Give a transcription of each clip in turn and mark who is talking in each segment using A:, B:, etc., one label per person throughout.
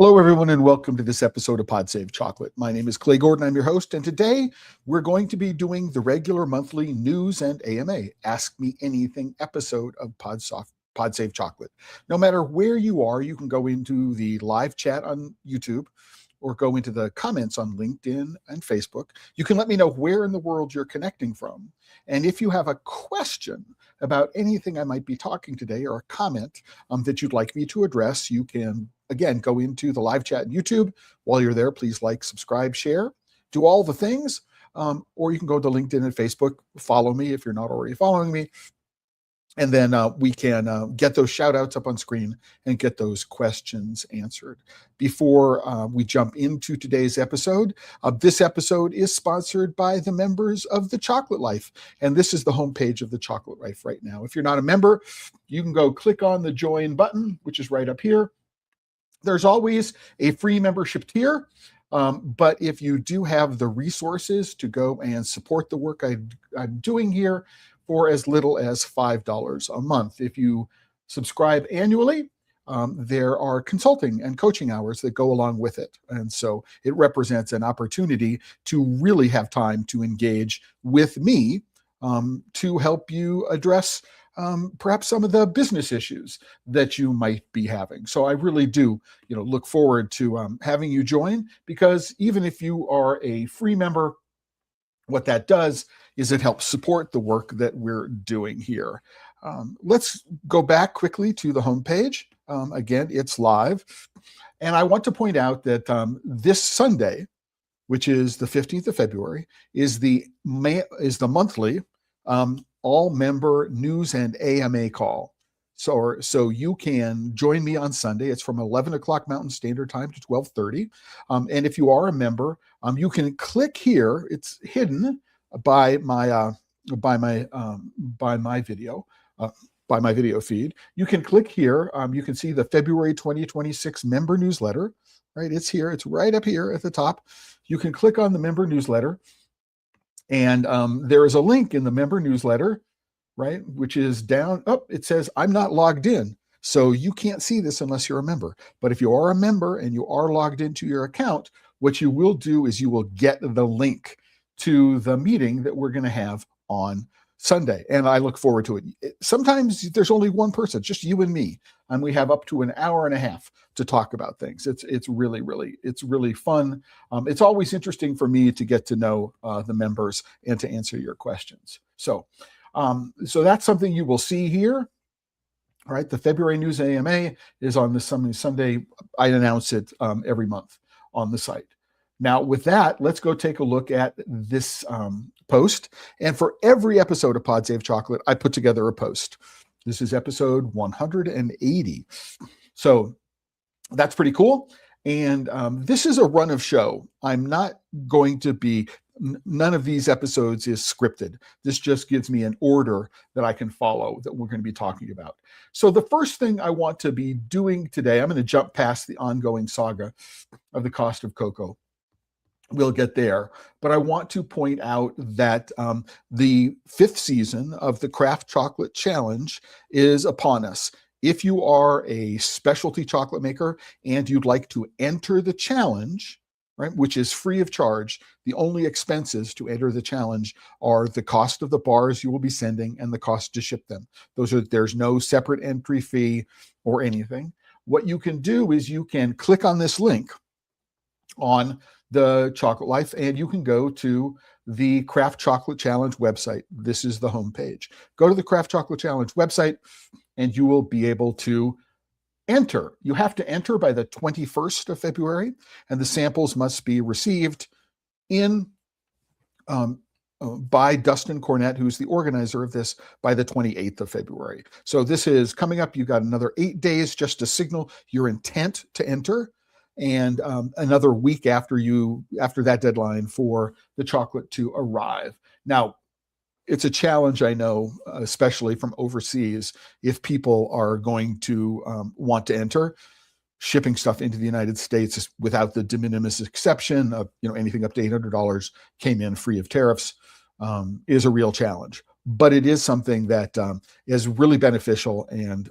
A: Hello, everyone, and welcome to this episode of Pod Save Chocolate. My name is Clay Gordon. I'm your host, and today we're going to be doing the regular monthly news and AMA Ask Me Anything episode of Pod Save Chocolate. No matter where you are, you can go into the live chat on YouTube or go into the comments on LinkedIn and Facebook. You can let me know where in the world you're connecting from. And if you have a question about anything I might be talking today or a comment that you'd like me to address, you can, again, go into the live chat on YouTube. While you're there, please like, subscribe, share, do all the things. Or you can go to LinkedIn and Facebook, follow me if you're not already following me. And then we can get those shout outs up on screen and get those questions answered. Before we jump into today's episode, this episode is sponsored by the members of the Chocolate Life. And this is the homepage of the Chocolate Life right now. If you're not a member, you can go click on the join button, which is right up here. There's always a free membership tier. But if you do have the resources to go and support the work I'm doing here, for as little as $5 a month. If you subscribe annually, there are consulting and coaching hours that go along with it. And so it represents an opportunity to really have time to engage with me to help you address perhaps some of the business issues that you might be having. So I really do, look forward to having you join, because even if you are a free member, what that does is it helps support the work that we're doing here. Let's go back quickly to the homepage. Again, it's live. And I want to point out that this Sunday, which is the 15th of February, is the monthly all-member news and AMA call. So you can join me on Sunday. It's from 11 o'clock Mountain Standard Time to 12:30. And if you are a member, you can click here. It's hidden by my video feed. You can click here. You can see the February 2026 member newsletter. Right, it's here. It's right up here at the top. You can click on the member newsletter, and there is a link in the member newsletter, right, which is down. Oh, it says I'm not logged in, so you can't see this unless you're a member. But if you are a member and you are logged into your account, what you will do is you will get the link to the meeting that we're going to have on Sunday. And I look forward to it. Sometimes there's only one person, just you and me, and we have up to an hour and a half to talk about things. It's really fun. It's always interesting for me to get to know the members and to answer your questions. So that's something you will see here. All right, the February News AMA is on this Sunday. I announce it every month on the site. Now, with that, let's go take a look at this post. And for every episode of Pod Save Chocolate, I put together a post. This is episode 180. So that's pretty cool. And this is a run of show. I'm not going to be, none of these episodes is scripted. This just gives me an order that I can follow that we're going to be talking about. So the first thing I want to be doing today, I'm going to jump past the ongoing saga of the cost of cocoa. We'll get there, but I want to point out that the 5th season of the Craft Chocolate Challenge is upon us. If you are a specialty chocolate maker and you'd like to enter the challenge, right, which is free of charge, the only expenses to enter the challenge are the cost of the bars you will be sending and the cost to ship them. There's no separate entry fee or anything. What you can do is you can click on this link on the Chocolate Life, and you can go to the Craft Chocolate Challenge website. This is the homepage. Go to the Craft Chocolate Challenge website, and you will be able to enter. You have to enter by the 21st of February, and the samples must be received by Dustin Cornett, who's the organizer of this, by the 28th of February. So this is coming up. You've got another 8 days just to signal your intent to enter, and another week after that deadline for the chocolate to arrive. Now, it's a challenge, I know, especially from overseas, if people are going to want to enter. Shipping stuff into the United States without the de minimis exception of anything up to $800 came in free of tariffs is a real challenge. But it is something that is really beneficial. And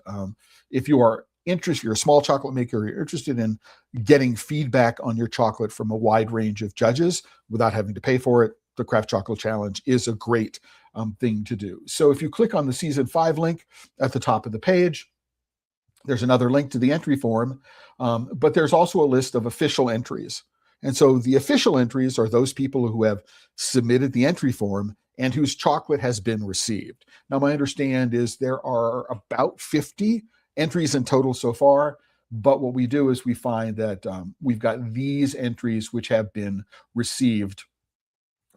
A: if you are if you're a small chocolate maker, you're interested in getting feedback on your chocolate from a wide range of judges without having to pay for it, the Craft Chocolate Challenge is a great thing to do. So if you click on the season 5 link at the top of the page, there's another link to the entry form, but there's also a list of official entries. And so the official entries are those people who have submitted the entry form and whose chocolate has been received. Now, my understand is there are about 50 entries in total so far, but what we do is we find that we've got these entries which have been received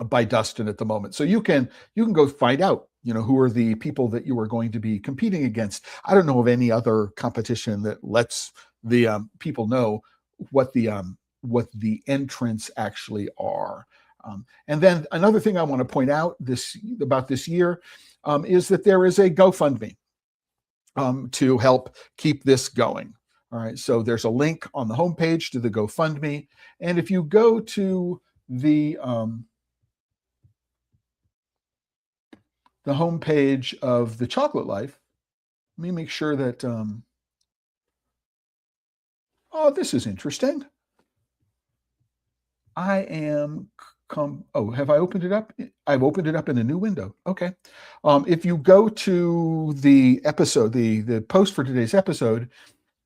A: by Dustin at the moment. So you can go find out, who are the people that you are going to be competing against. I don't know of any other competition that lets the people know what the entrants actually are. And then another thing I want to point out about this year is that there is a GoFundMe to help keep this going. All right, so there's a link on the homepage to the GoFundMe, and if you go to the homepage of the Chocolate Life, let me make sure that. Oh, this is interesting. Have I opened it up? I've opened it up in a new window. Okay. If you go to the episode, the post for today's episode,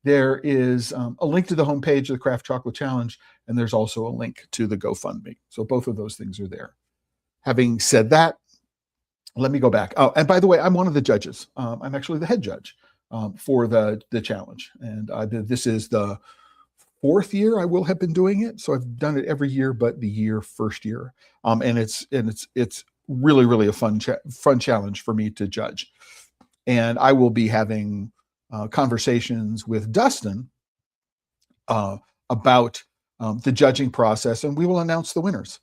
A: there is a link to the homepage of the Craft Chocolate Challenge, and there's also a link to the GoFundMe. So both of those things are there. Having said that, let me go back. Oh, and by the way, I'm one of the judges. I'm actually the head judge for the challenge. And this is the 4th year I will have been doing it. So I've done it every year, but the first year. And it's really, really a fun challenge for me to judge. And I will be having conversations with Dustin about the judging process, and we will announce the winners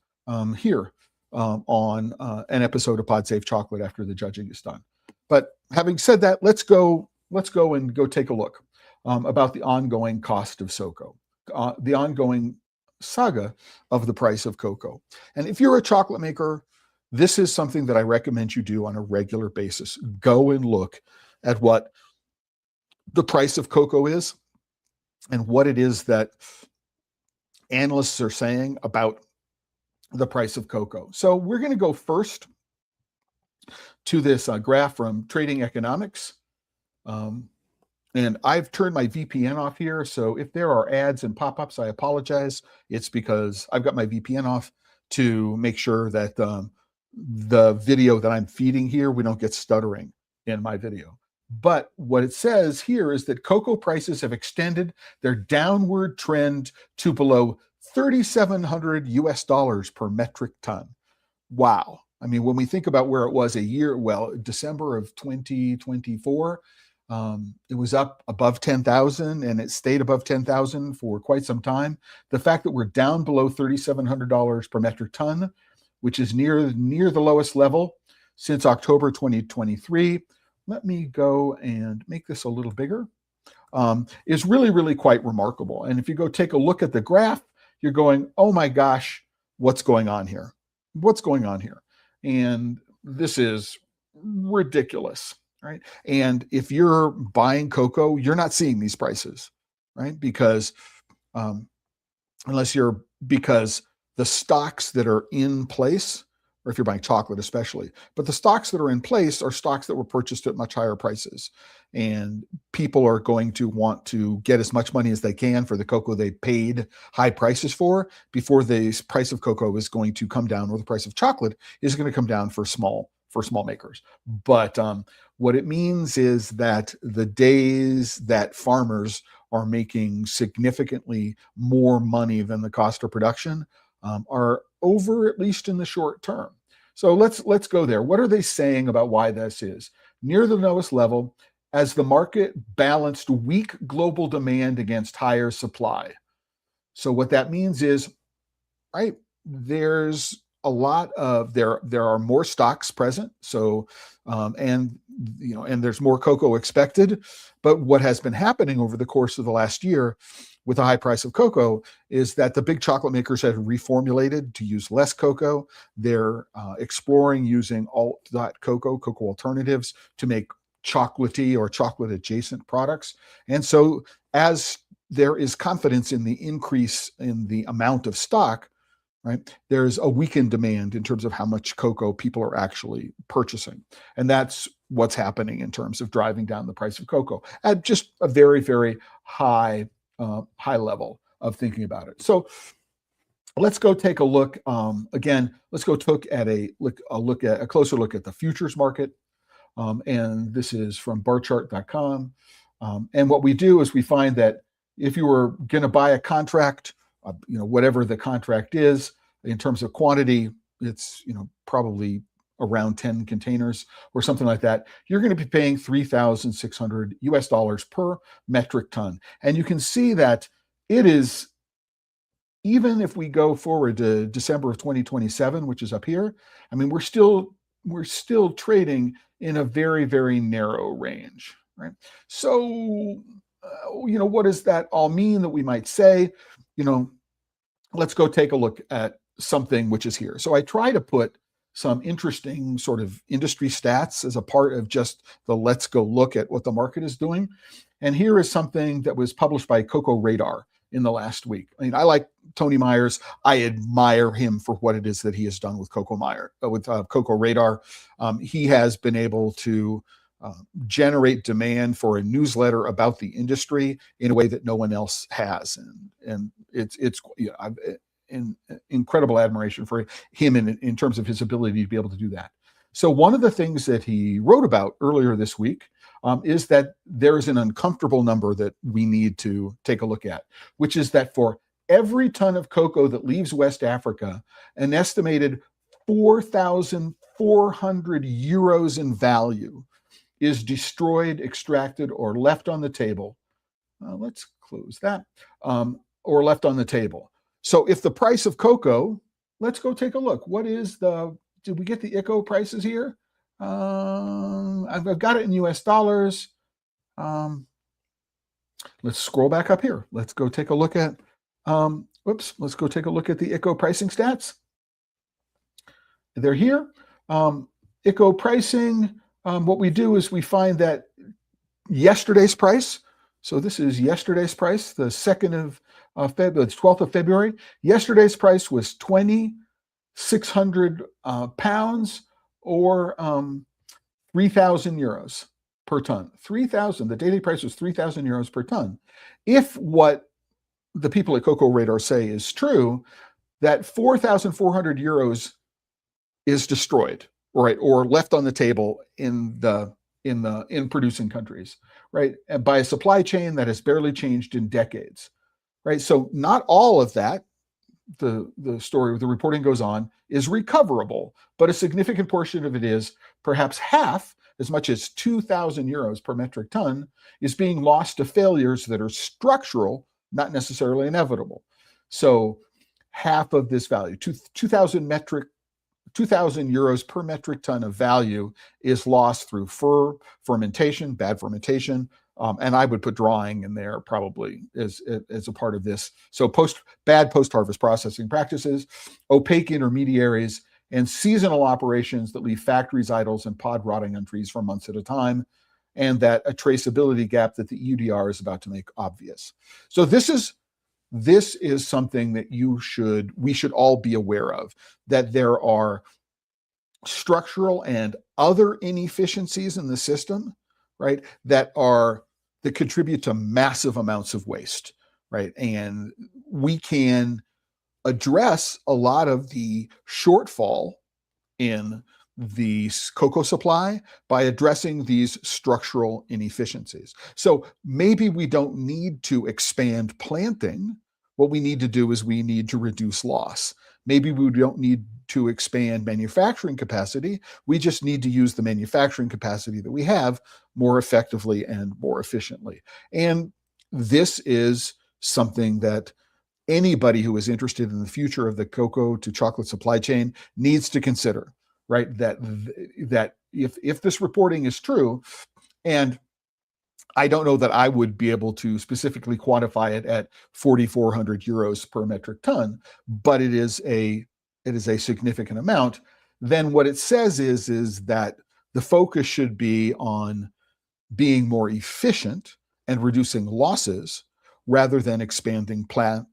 A: here on an episode of Pod Safe Chocolate after the judging is done. But having said that, let's go and go take a look about the ongoing cost of cocoa, the ongoing saga of the price of cocoa. And if you're a chocolate maker, this is something that I recommend you do on a regular basis. Go and look at what the price of cocoa is and what it is that analysts are saying about the price of cocoa. So we're going to go first to this graph from Trading Economics. And I've turned my VPN off here. So if there are ads and pop-ups, I apologize. It's because I've got my VPN off to make sure that the video that I'm feeding here, we don't get stuttering in my video. But what it says here is that cocoa prices have extended their downward trend to below $3,700 US per metric ton. Wow. I mean, when we think about where it was December of 2024, it was up above 10,000 and it stayed above 10,000 for quite some time. The fact that we're down below $3,700 per metric ton, which is near the lowest level since October 2023. Let me go and make this a little bigger. Is really, really quite remarkable. And if you go take a look at the graph, you're going, oh my gosh, what's going on here? What's going on here? And this is ridiculous, right? And if you're buying cocoa, you're not seeing these prices, right? Because because the stocks that are in place, or if you're buying chocolate especially, but the stocks that are in place are stocks that were purchased at much higher prices. And people are going to want to get as much money as they can for the cocoa they paid high prices for before the price of cocoa is going to come down, or the price of chocolate is going to come down for small makers. But what it means is that the days that farmers are making significantly more money than the cost of production are over, at least in the short term. So let's go there. What are they saying about why this is? Near the lowest level, as the market balanced weak global demand against higher supply. So what that means is, right, there's a lot of there are more stocks present. So and there's more cocoa expected. But what has been happening over the course of the last year with the high price of cocoa is that the big chocolate makers have reformulated to use less cocoa. They're exploring using alt.cocoa, cocoa alternatives, to make chocolatey or chocolate adjacent products. And so as there is confidence in the increase in the amount of stock, right, there's a weakened demand in terms of how much cocoa people are actually purchasing. And that's what's happening in terms of driving down the price of cocoa at just a very, very high level of thinking about it. So let's go take a look. Again, let's go take a closer look at the futures market. And this is from barchart.com. And what we do is we find that if you were going to buy a contract, whatever the contract is, in terms of quantity, it's probably around 10 containers or something like that, you're going to be paying $3,600 per metric ton. And you can see that it is, even if we go forward to December of 2027, which is up here, I mean, we're still trading in a very, very narrow range, right? So, what does that all mean that we might say? Let's go take a look at something which is here. So I try to put some interesting sort of industry stats as a part of just the let's go look at what the market is doing. And here is something that was published by Cocoa Radar in the last week. I mean, I like Tony Myers. I admire him for what it is that he has done with Cocoa Radar. He has been able to generate demand for a newsletter about the industry in a way that no one else has, and it's in incredible admiration for him in terms of his ability to be able to do that. So one of the things that he wrote about earlier this week is that there is an uncomfortable number that we need to take a look at, which is that for every ton of cocoa that leaves West Africa, an estimated 4,400 euros in value is destroyed, extracted, or left on the table. Let's close that, or left on the table. So if the price of cocoa, let's go take a look. Did we get the ICO prices here? I've got it in US dollars. Let's scroll back up here. Let's go take a look at, let's go take a look at the ICO pricing stats. They're here. ICO pricing, what we do is we find that yesterday's price, so this is yesterday's price, the 12th of February. Yesterday's price was 2,600 pounds, or 3,000 euros per ton. 3,000, the daily price was 3,000 euros per ton. If what the people at Cocoa Radar say is true, that 4,400 euros is destroyed, right, or left on the table in producing countries, right, and by a supply chain that has barely changed in decades, right? So not all of that, the reporting goes on, is recoverable, but a significant portion of it is, perhaps half, as much as 2,000 euros per metric ton, is being lost to failures that are structural, not necessarily inevitable. So half of this value, 2,000 euros per metric ton of value, is lost through fermentation, bad fermentation, and I would put drying in there probably as a part of this. So bad post-harvest processing practices, opaque intermediaries, and seasonal operations that leave factories idle and pod rotting on trees for months at a time, and that a traceability gap that the EUDR is about to make obvious. So this is something that we should all be aware of, that there are structural and other inefficiencies in the system, right, that contribute to massive amounts of waste, right? And we can address a lot of the shortfall in the cocoa supply by addressing these structural inefficiencies. So maybe we don't need to expand planting. What we need to do is we need to reduce loss. Maybe we don't need to expand manufacturing capacity. We just need to use the manufacturing capacity that we have more effectively and more efficiently. And this is something that anybody who is interested in the future of the cocoa to chocolate supply chain needs to consider, right? That if this reporting is true, and I don't know that I would be able to specifically quantify it at 4,400 euros per metric ton, but it is a significant amount. Then what it says is that the focus should be on being more efficient and reducing losses rather than expanding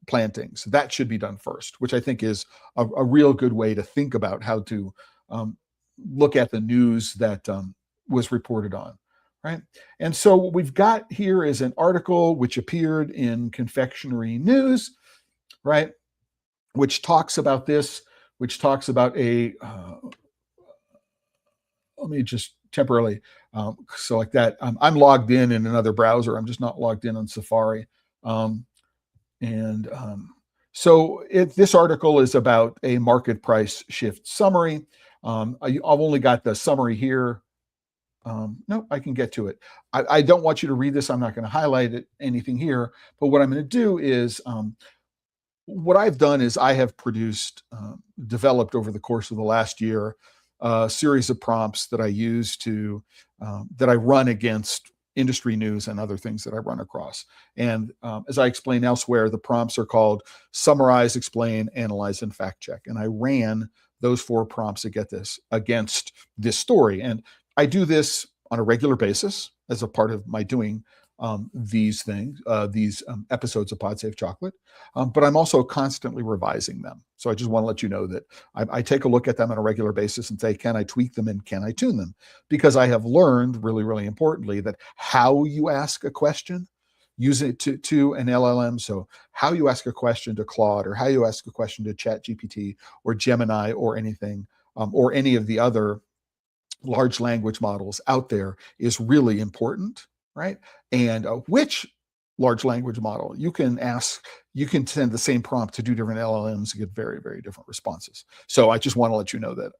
A: plantings. That should be done first, which I think is a real good way to think about how to look at the news that was reported on, right? And so what we've got here is an article which appeared in Confectionery News, right, which talks about this, which talks about a, let me just temporarily select that. I'm logged in another browser. I'm just not logged in on Safari. So this article is about a market price shift summary. I've only got the summary here. No, I can get to it. I don't want you to read this. I'm not going to highlight anything here. But what I'm going to do is, what I've done is I have developed over the course of the last year, a series of prompts that I use that I run against industry news and other things that I run across. And as I explain elsewhere, the prompts are called summarize, explain, analyze, and fact check. And I ran those 4 prompts against this story. And I do this on a regular basis as a part of my doing these episodes of Pod Safe Chocolate, but I'm also constantly revising them. So I just want to let you know that I take a look at them on a regular basis and say, can I tweak them and can I tune them? Because I have learned really, really importantly that how you ask a question, use it to an LLM. So how you ask a question to Claude, or how you ask a question to ChatGPT or Gemini or anything, or any of the other large language models out there is really important, right? And which large language model you can send the same prompt to 2 different LLMs and get very, very different responses. So I just want to let you know that,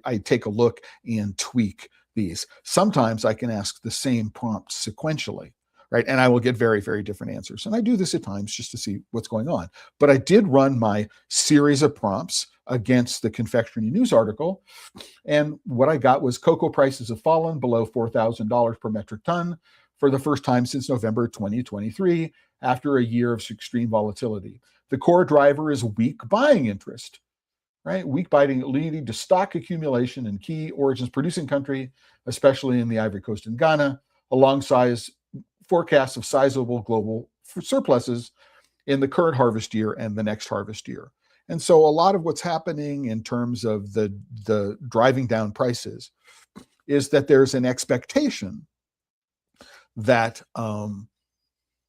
A: I take a look and tweak these. Sometimes I can ask the same prompt sequentially, right? And I will get very, very different answers. And I do this at times just to see what's going on. But I did run my series of prompts against the Confectionery News article. And what I got was cocoa prices have fallen below $4,000 per metric ton for the first time since November 2023, after a year of extreme volatility. The core driver is weak buying interest, right? Weak buying leading to stock accumulation in key origins producing country, especially in the Ivory Coast and Ghana, alongside forecasts of sizable global surpluses in the current harvest year and the next harvest year. And so a lot of what's happening in terms of the driving down prices is that there's an expectation that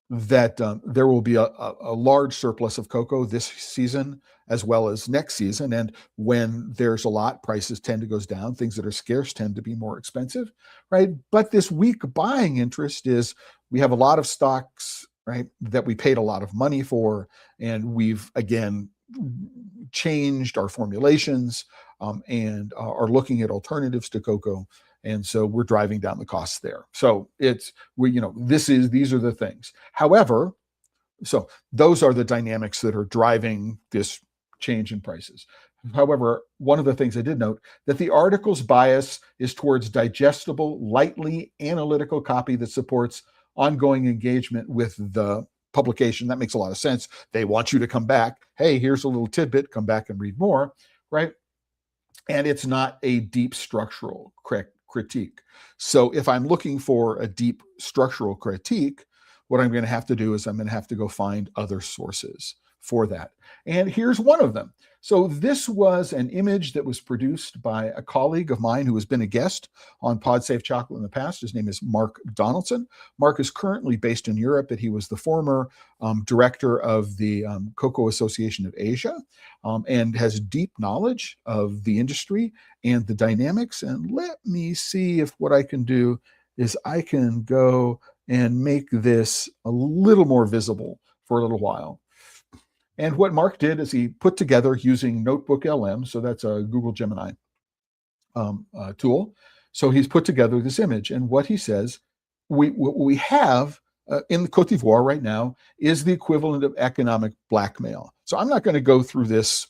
A: there will be a large surplus of cocoa this season as well as next season. And when there's a lot, prices tend to go down. Things that are scarce tend to be more expensive, right? But this weak buying interest is we have a lot of stocks, right, that we paid a lot of money for, and we've again changed our formulations and are looking at alternatives to cocoa. And so we're driving down the costs there. So these are the things. However, so those are the dynamics that are driving this change in prices. However, one of the things I did note that the article's bias is towards digestible, lightly analytical copy that supports ongoing engagement with the publication. That makes a lot of sense. They want you to come back. Hey, here's a little tidbit. Come back and read more, right? And it's not a deep structural critique. So if I'm looking for a deep structural critique, what I'm going to have to do is I'm going to have to go find other sources for that. And here's one of them. So this was an image that was produced by a colleague of mine who has been a guest on Pod Safe Chocolate in the past. His name is Mark Donaldson. Mark is currently based in Europe, but he was the former director of the Cocoa Association of Asia and has deep knowledge of the industry and the dynamics. And let me see if what I can do is I can go and make this a little more visible for a little while. And what Mark did is he put together using Notebook LM, so that's a Google Gemini tool. So he's put together this image, and what he says, what we have in Cote d'Ivoire right now is the equivalent of economic blackmail. So I'm not going to go through this,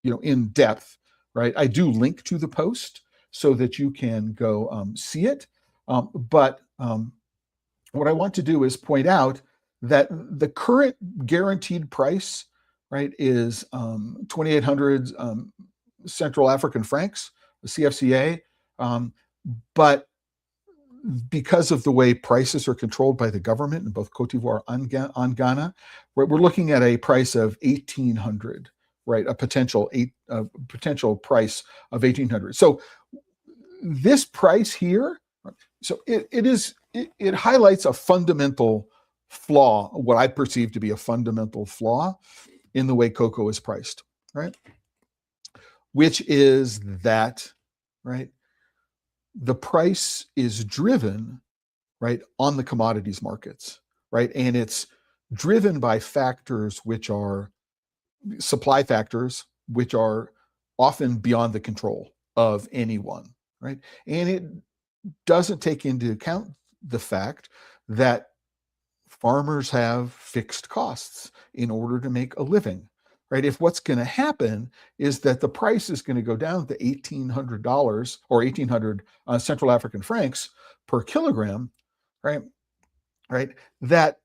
A: in depth, right? I do link to the post so that you can go see it. But what I want to do is point out that the current guaranteed price, right, is 2,800 Central African francs, the CFCA. But because of the way prices are controlled by the government in both Cote d'Ivoire and Ghana, we're looking at a price of 1,800, right? A potential price of 1,800. So this price here, so it highlights a fundamental flaw, what I perceive to be a fundamental flaw in the way cocoa is priced, right? Which is that, right, the price is driven, right, on the commodities markets, right? And it's driven by factors which are supply factors, which are often beyond the control of anyone, right? And it doesn't take into account the fact that farmers have fixed costs in order to make a living, right? If what's going to happen is that the price is going to go down to $1,800 or 1,800 Central African francs per kilogram, right? That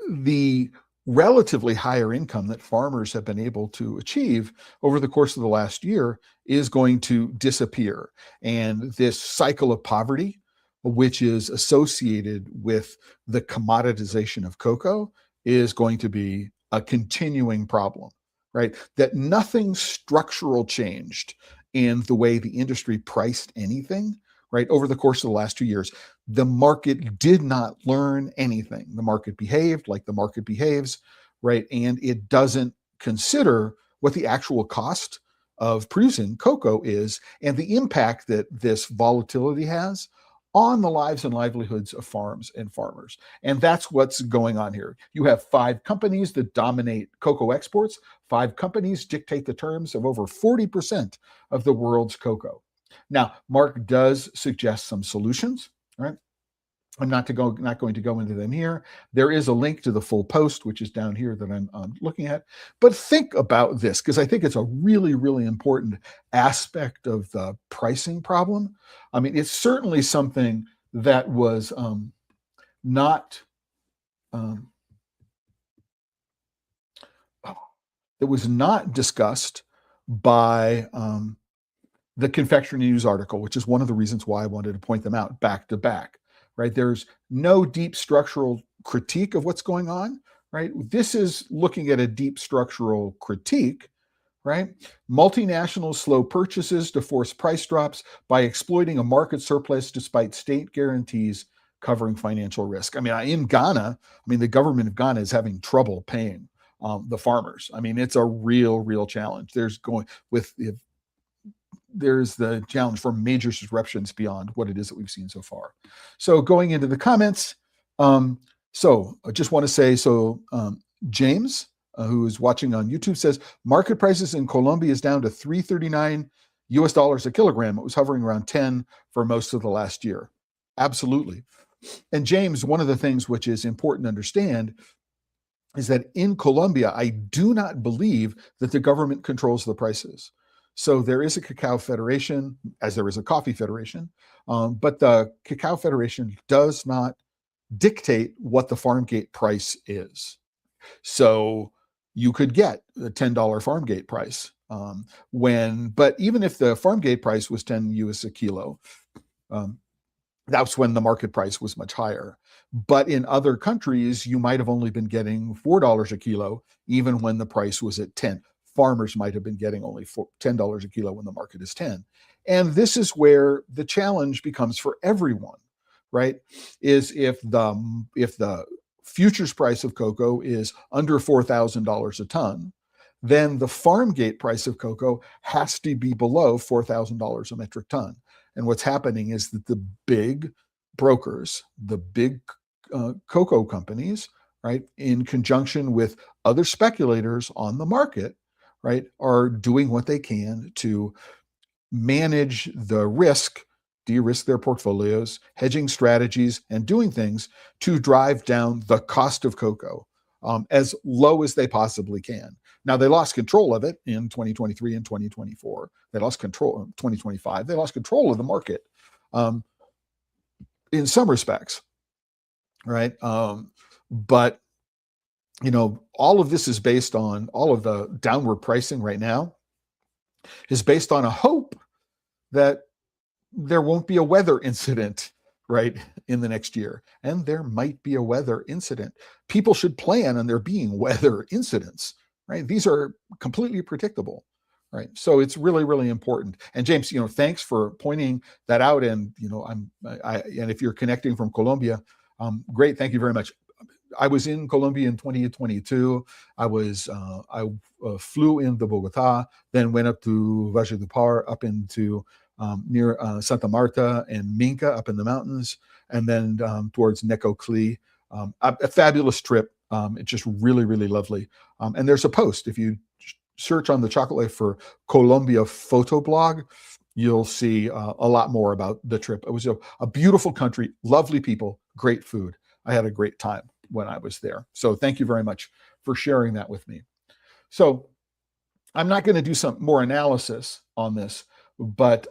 A: the relatively higher income that farmers have been able to achieve over the course of the last year is going to disappear. And this cycle of poverty, which is associated with the commoditization of cocoa, is going to be a continuing problem, right? That nothing structural changed in the way the industry priced anything, right? Over the course of the last 2 years, the market did not learn anything. The market behaved like the market behaves, right? And it doesn't consider what the actual cost of producing cocoa is and the impact that this volatility has on the lives and livelihoods of farms and farmers. And that's what's going on here. You have 5 companies that dominate cocoa exports. 5 companies dictate the terms of over 40% of the world's cocoa. Now, Mark does suggest some solutions, right? I'm not going to go into them here. There is a link to the full post, which is down here that I'm looking at. But think about this, because I think it's a really, really important aspect of the pricing problem. I mean, it's certainly something that was not discussed by the Confectionery News article, which is one of the reasons why I wanted to point them out back to back, right? There's no deep structural critique of what's going on, right? This is looking at a deep structural critique, right? Multinationals slow purchases to force price drops by exploiting a market surplus despite state guarantees covering financial risk. I mean, in Ghana, the government of Ghana is having trouble paying the farmers. I mean, it's a real challenge. There's the challenge for major disruptions beyond what it is that we've seen so far. So going into the comments, so I just want to say, James, who is watching on YouTube, says, market prices in Colombia is down to $3.39 US a kilogram. It was hovering around 10 for most of the last year. Absolutely. And James, one of the things which is important to understand is that in Colombia, I do not believe that the government controls the prices. So there is a cacao federation, as there is a coffee federation, but the cacao federation does not dictate what the farm gate price is. So you could get a $10 farm gate price but even if the farm gate price was 10 US a kilo, that's when the market price was much higher. But in other countries, you might have only been getting $4 a kilo, even when the price was at 10. Farmers might have been getting only $10 a kilo when the market is 10. And this is where the challenge becomes for everyone, right? Is if the futures price of cocoa is under $4,000 a ton, then the farm gate price of cocoa has to be below $4,000 a metric ton. And what's happening is that the big brokers, the big cocoa companies, right, in conjunction with other speculators on the market, right, are doing what they can to manage the risk, de-risk their portfolios, hedging strategies, and doing things to drive down the cost of cocoa as low as they possibly can. Now, they lost control of it in 2023 and 2024. They lost control in 2025. They lost control of the market in some respects, right? But all of this is based on, all of the downward pricing right now is based on a hope that there won't be a weather incident, right, in the next year. And there might be a weather incident. People should plan on there being weather incidents, right? These are completely predictable, right? So it's really, really important. And James, thanks for pointing that out. And, and if you're connecting from Colombia, great. Thank you very much. I was in Colombia in 2022. I flew into Bogota, then went up to Valledupar, up into near Santa Marta and Minca, up in the mountains, and then towards Necoclí. A fabulous trip. It's just really, really lovely. And there's a post. If you search on the Chocolate for Colombia photo blog, you'll see a lot more about the trip. It was a beautiful country, lovely people, great food. I had a great time when I was there. So thank you very much for sharing that with me. So I'm not going to do some more analysis on this, but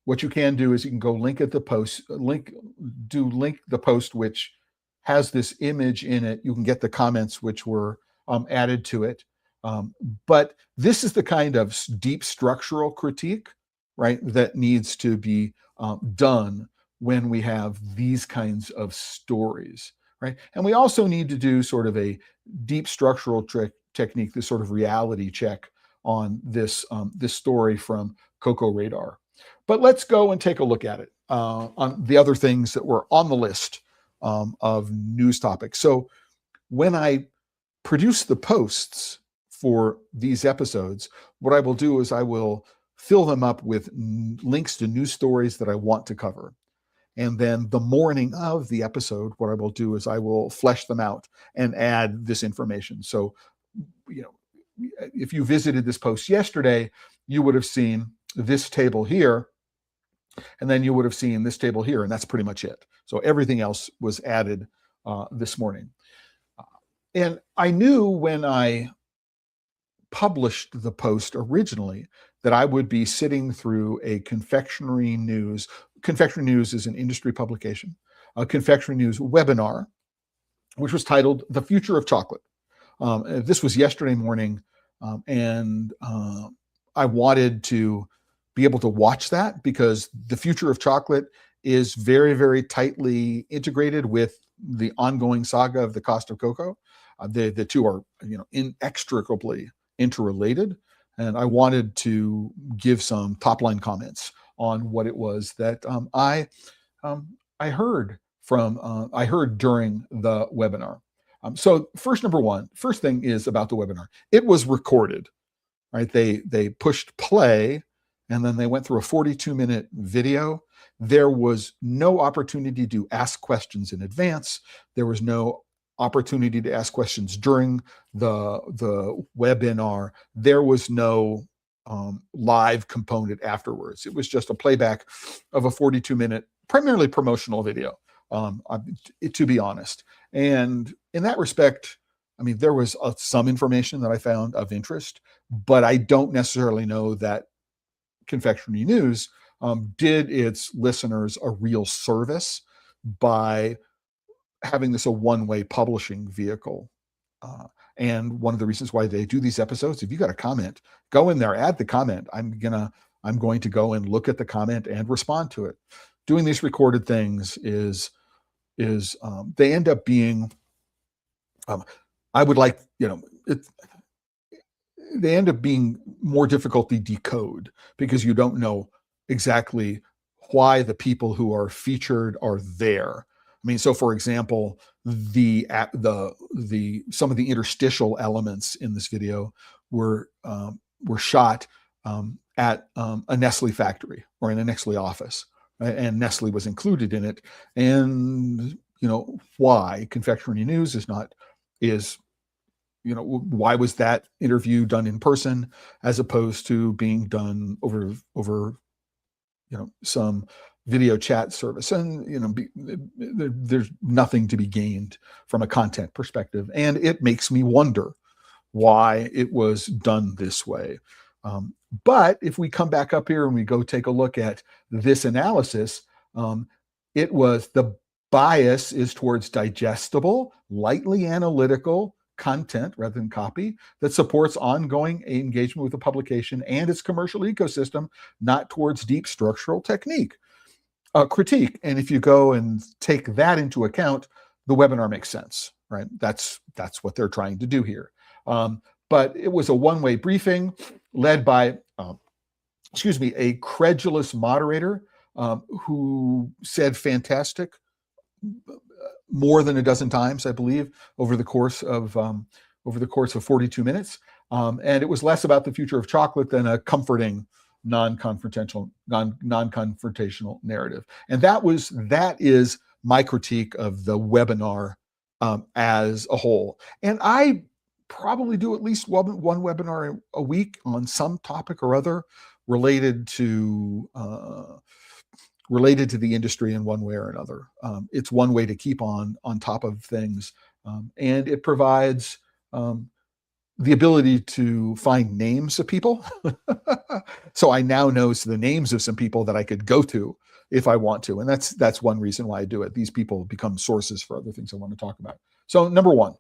A: what you can do is you can go link the post, link the post which has this image in it. You can get the comments which were added to it. But this is the kind of deep structural critique, right, that needs to be done when we have these kinds of stories, right? And we also need to do sort of a deep structural technique, this sort of reality check on this story from Coco Radar. But let's go and take a look at it on the other things that were on the list of news topics. So when I produce the posts for these episodes, what I will do is I will fill them up with links to news stories that I want to cover. And then the morning of the episode, what I will do is I will flesh them out and add this information. So, if you visited this post yesterday, you would have seen this table here, and then you would have seen this table here, and that's pretty much it. So everything else was added this morning. And I knew when I published the post originally that I would be sitting through a confectionery news. Confectionery News is an industry publication, a confectionery news webinar, which was titled The Future of Chocolate. This was yesterday morning, and I wanted to be able to watch that because the future of chocolate is very, very tightly integrated with the ongoing saga of the cost of cocoa. The two are, inextricably interrelated. And I wanted to give some top-line comments on what it was that I heard during the webinar. So first thing is about the webinar. It was recorded, right? They pushed play, and then they went through a 42-minute video. There was no opportunity to ask questions in advance. There was no opportunity to ask questions during the webinar. There was no live component afterwards. It was just a playback of a 42-minute, primarily promotional video, to be honest. And in that respect, there was some information that I found of interest, but I don't necessarily know that Confectionery News did its listeners a real service by having this a one-way publishing vehicle. And one of the reasons why they do these episodes, if you got a comment, go in there, add the comment. I'm going to go and look at the comment and respond to it. Doing these recorded things is they end up being, they end up being more difficult to decode because you don't know exactly why the people who are featured are there. So for example, some of the interstitial elements in this video were shot at a Nestle factory or in a Nestle office, right? And Nestle was included in it. And why Confectionery News why was that interview done in person as opposed to being done over some video chat service? And there's nothing to be gained from a content perspective, and it makes me wonder why it was done this way. But if we come back up here and we go take a look at this analysis, it was the bias is towards digestible, lightly analytical content rather than copy that supports ongoing engagement with the publication and its commercial ecosystem, not towards deep structural critique. And if you go and take that into account, the webinar makes sense, right? That's what they're trying to do here. But it was a one-way briefing led by, a credulous moderator who said fantastic more than a dozen times, I believe, over the course of 42 minutes. And it was less about the future of chocolate than a comforting, non-confrontational narrative. And that is my critique of the webinar as a whole. And I probably do at least one webinar a week on some topic or other related to the industry in one way or another. It's one way to keep on top of things, and it provides the ability to find names of people. So I now know the names of some people that I could go to if I want to, and that's one reason why I do it. These people become sources for other things I want to talk about. So number one,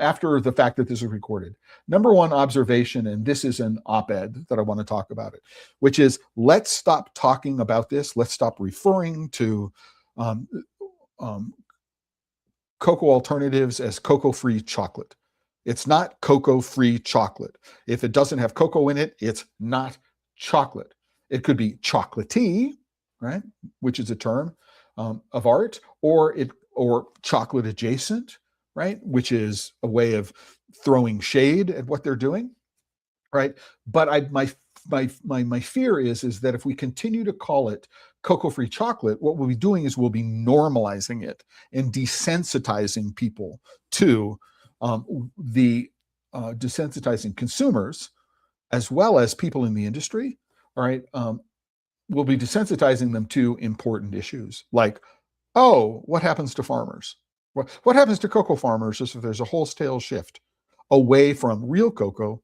A: after the fact that this is recorded, number one observation, and this is an op-ed that I want to talk about it, which is let's stop talking about this. Let's stop referring to cocoa alternatives as cocoa-free chocolate. It's not cocoa-free chocolate. If it doesn't have cocoa in it, it's not chocolate. It could be chocolatey, right, which is a term of art, or chocolate adjacent, right, which is a way of throwing shade at what they're doing, right? But my fear is that if we continue to call it cocoa-free chocolate, what we'll be doing is we'll be normalizing it and desensitizing people to desensitizing consumers as well as people in the industry. All right, we'll be desensitizing them to important issues like, oh, what happens to farmers? What happens to cocoa farmers if there's a wholesale shift away from real cocoa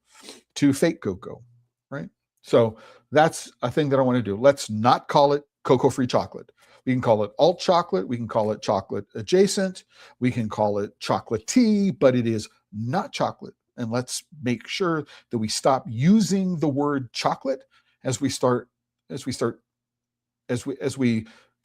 A: to fake cocoa, right? So that's a thing that I want to do. Let's not call it cocoa-free chocolate. We can call it alt chocolate. We can call it chocolate adjacent. We can call it chocolatey, but it is not chocolate. And let's make sure that we stop using the word chocolate as we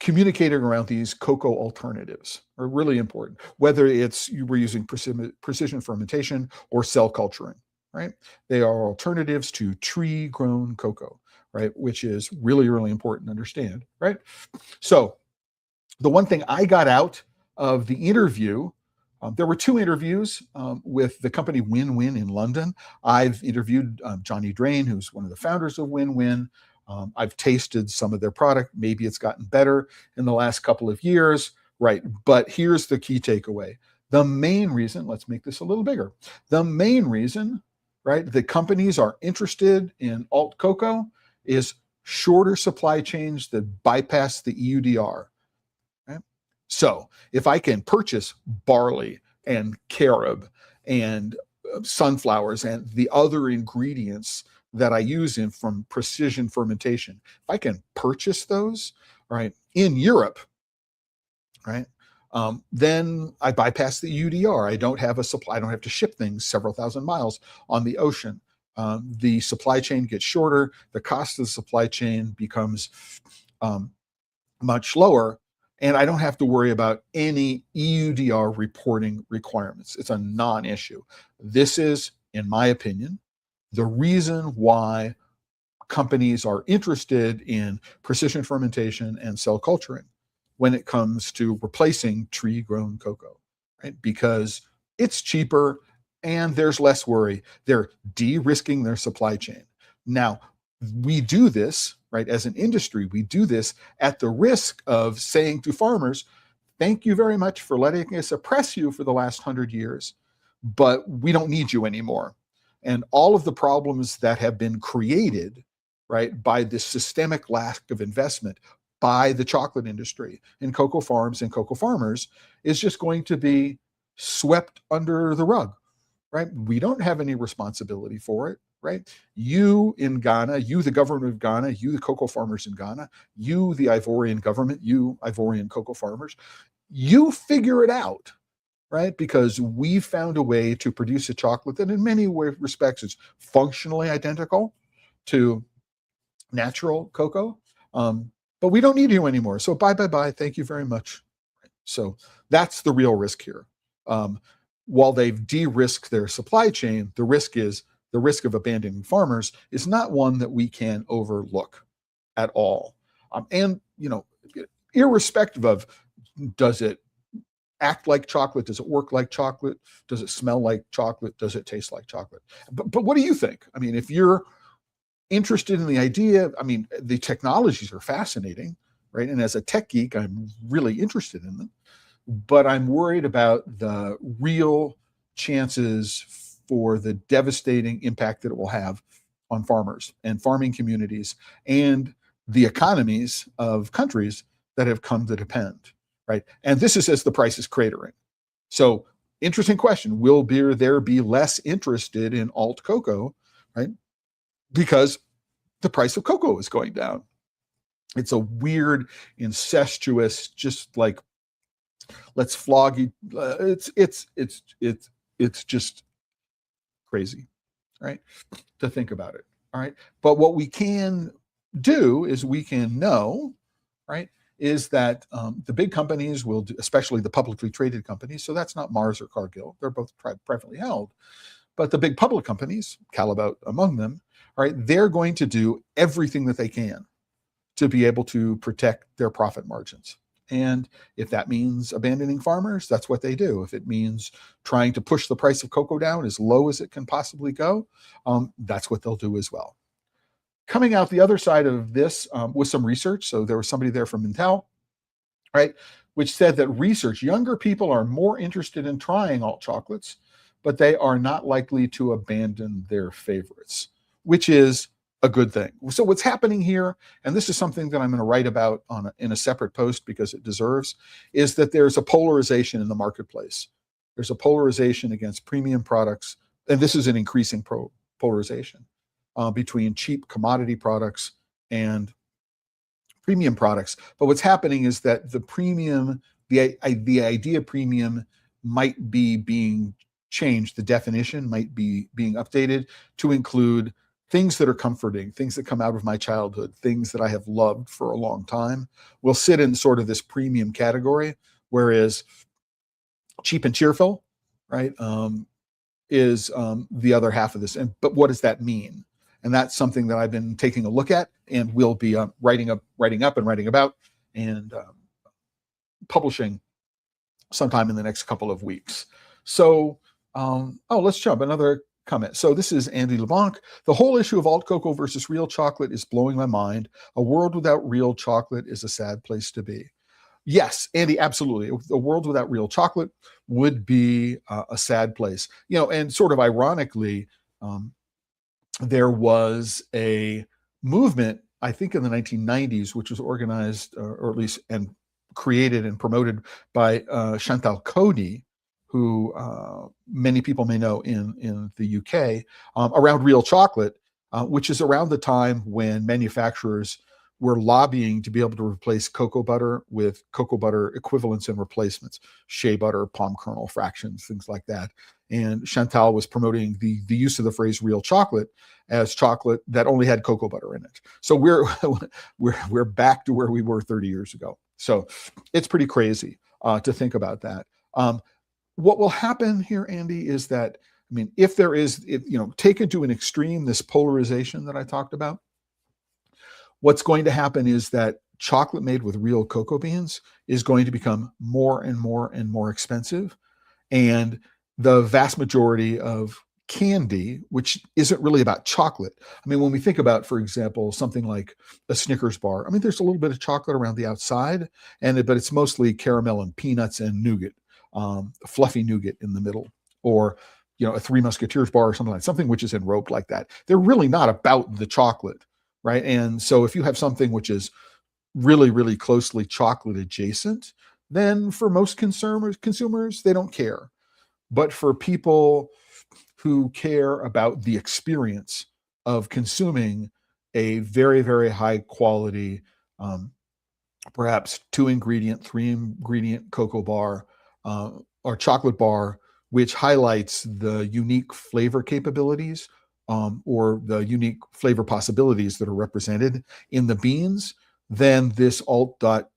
A: communicating around these cocoa alternatives are really important, whether we're using precision fermentation or cell culturing, right? They are alternatives to tree-grown cocoa, right? Which is really, really important to understand, right? So the one thing I got out of the interview, there were two interviews with the company Win-Win in London. I've interviewed Johnny Drain, who's one of the founders of Win-Win. I've tasted some of their product. Maybe it's gotten better in the last couple of years, right? But here's the key takeaway. The main reason, let's make this a little bigger. The main reason, right, that companies are interested in alt cocoa is shorter supply chains that bypass the EUDR. Right? So if I can purchase barley and carob and sunflowers and the other ingredients that I use from precision fermentation, if I can purchase those, right, in Europe, right, then I bypass the EUDR. I don't have a supply. I don't have to ship things several thousand miles on the ocean. The supply chain gets shorter. The cost of the supply chain becomes much lower, and I don't have to worry about any EUDR reporting requirements. It's a non-issue. This is, in my opinion, the reason why companies are interested in precision fermentation and cell culturing when it comes to replacing tree-grown cocoa, right? Because it's cheaper and there's less worry. They're de-risking their supply chain. Now, we do this, right, as an industry, we do this at the risk of saying to farmers, thank you very much for letting us oppress you for the last 100 years, but we don't need you anymore. And all of the problems that have been created, right, by this systemic lack of investment by the chocolate industry and cocoa farms and cocoa farmers is just going to be swept under the rug, right? We don't have any responsibility for it, right? You in Ghana, you the government of Ghana, you the cocoa farmers in Ghana, you the Ivorian government, you Ivorian cocoa farmers, you figure it out. right? Because we found a way to produce a chocolate that in many respects is functionally identical to natural cocoa. But we don't need you anymore. So bye, bye, bye. Thank you very much. So that's the real risk here. While they've de-risked their supply chain, the risk of abandoning farmers is not one that we can overlook at all. And, irrespective of, does it act like chocolate? Does it work like chocolate? Does it smell like chocolate? Does it taste like chocolate? But what do you think? I mean, if you're interested in the idea, I mean, the technologies are fascinating, right? And as a tech geek, I'm really interested in them. But I'm worried about the real chances for the devastating impact that it will have on farmers and farming communities and the economies of countries that have come to depend, right? And this is as the price is cratering. So, interesting question. Will there be less interested in alt cocoa, right? Because the price of cocoa is going down. It's a weird, incestuous, just like, let's flog you. It's just crazy, right? To think about it. All right. But what we can do is we can know, right, is that the big companies will do, especially the publicly traded companies. So that's not Mars or Cargill. They're both privately held. But the big public companies, Callebaut among them, all right, they're going to do everything that they can to be able to protect their profit margins. And if that means abandoning farmers, that's what they do. If it means trying to push the price of cocoa down as low as it can possibly go, that's what they'll do as well. Coming out the other side of this was some research. So there was somebody there from Intel, right, which said that younger people are more interested in trying alt chocolates, but they are not likely to abandon their favorites, which is a good thing. So what's happening here, and this is something that I'm going to write about in a separate post because it deserves, is that there's a polarization in the marketplace. There's a polarization against premium products, and this is an increasing polarization between cheap commodity products and premium products. But what's happening is that the idea premium might be being changed. The definition might be being updated to include things that are comforting, things that come out of my childhood, things that I have loved for a long time will sit in sort of this premium category, whereas cheap and cheerful, right, is the other half of this. But what does that mean? And that's something that I've been taking a look at and will be writing up and writing about and publishing sometime in the next couple of weeks. So, let's jump. Another comment. So this is Andy LeBlanc. The whole issue of alt cocoa versus real chocolate is blowing my mind. A world without real chocolate is a sad place to be. Yes, Andy, absolutely. A world without real chocolate would be a sad place. And sort of ironically, there was a movement, I think in the 1990s, which was organized or at least and created and promoted by Chantal Cody, who many people may know in the UK, around real chocolate, which is around the time when manufacturers were lobbying to be able to replace cocoa butter with cocoa butter equivalents and replacements, shea butter, palm kernel fractions, things like that. And Chantal was promoting the use of the phrase real chocolate as chocolate that only had cocoa butter in it. So we're back to where we were 30 years ago. So it's pretty crazy to think about that. What will happen here, Andy, is that, I mean, if there is, taken to an extreme, this polarization that I talked about, what's going to happen is that chocolate made with real cocoa beans is going to become more and more and more expensive. And the vast majority of candy, which isn't really about chocolate. I mean, when we think about, for example, something like a Snickers bar, I mean, there's a little bit of chocolate around the outside, but it's mostly caramel and peanuts and nougat, fluffy nougat in the middle, or a Three Musketeers bar or something which is enrobed like that. They're really not about the chocolate, right? And so if you have something which is really, really closely chocolate adjacent, then for most consumers, they don't care. But for people who care about the experience of consuming a very, very high quality, perhaps 2-ingredient, 3-ingredient cocoa bar or chocolate bar, which highlights the unique flavor capabilities or the unique flavor possibilities that are represented in the beans, then this alt dot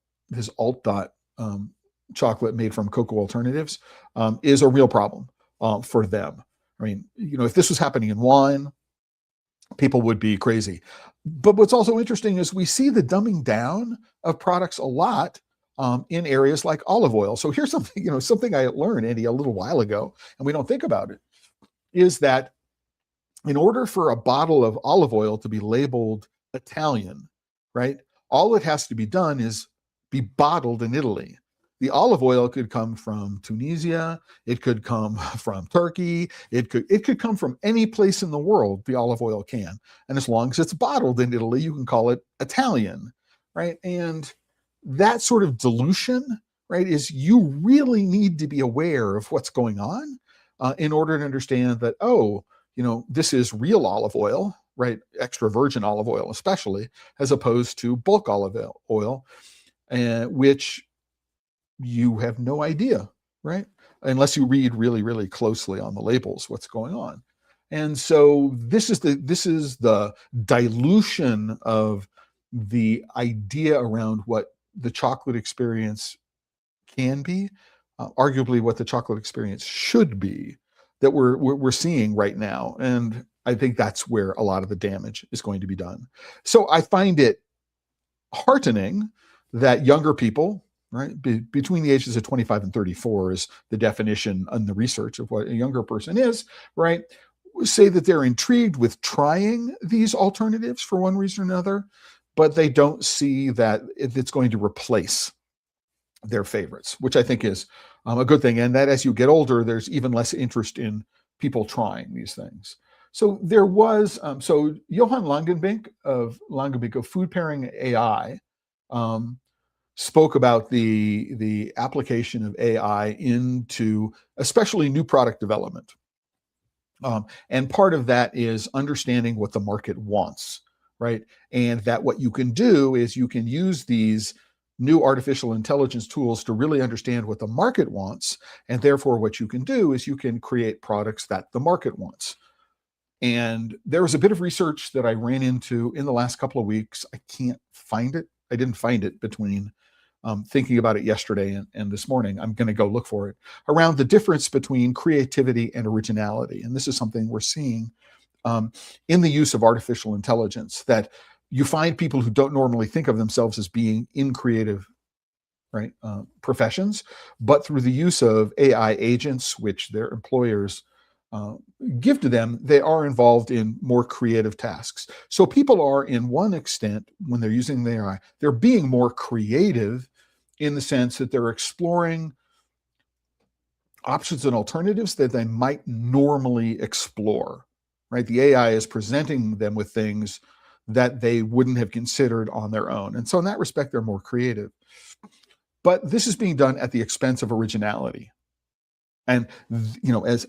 A: chocolate made from cocoa alternatives is a real problem for them. I mean, if this was happening in wine, people would be crazy. But what's also interesting is we see the dumbing down of products a lot in areas like olive oil. So here's something, something I learned, Andy, a little while ago, and we don't think about it, is that in order for a bottle of olive oil to be labeled Italian, right, all it has to be done is be bottled in Italy. The olive oil could come from Tunisia, it could come from Turkey, it could come from any place in the world, the olive oil can. And as long as it's bottled in Italy, you can call it Italian, right? And that sort of dilution, right, is you really need to be aware of what's going on in order to understand that, this is real olive oil, right, extra virgin olive oil especially, as opposed to bulk olive oil, which you have no idea, right? Unless you read really, really closely on the labels what's going on. And so this is the dilution of the idea around what the chocolate experience can be, arguably what the chocolate experience should be, that we're seeing right now. And I think that's where a lot of the damage is going to be done. So I find it heartening that younger people, right, between the ages of 25 and 34 is the definition and the research of what a younger person is, right, say that they're intrigued with trying these alternatives for one reason or another, but they don't see that it's going to replace their favorites, which I think is a good thing. And that as you get older, there's even less interest in people trying these things. So there was, Johan Langenbeek of Food Pairing AI spoke about the application of AI into especially new product development. And part of that is understanding what the market wants, right? And that what you can do is you can use these new artificial intelligence tools to really understand what the market wants. And therefore, what you can do is you can create products that the market wants. And there was a bit of research that I ran into in the last couple of weeks. I can't find it. I didn't find it between thinking about it yesterday and this morning. I'm going to go look for it, around the difference between creativity and originality. And this is something we're seeing in the use of artificial intelligence, that you find people who don't normally think of themselves as being in creative, right, professions, but through the use of AI agents, which their employers give to them, they are involved in more creative tasks. So people are, in one extent, when they're using the AI, they're being more creative in the sense that they're exploring options and alternatives that they might normally explore, right? The AI is presenting them with things that they wouldn't have considered on their own. And so in that respect, they're more creative. But this is being done at the expense of originality. And, as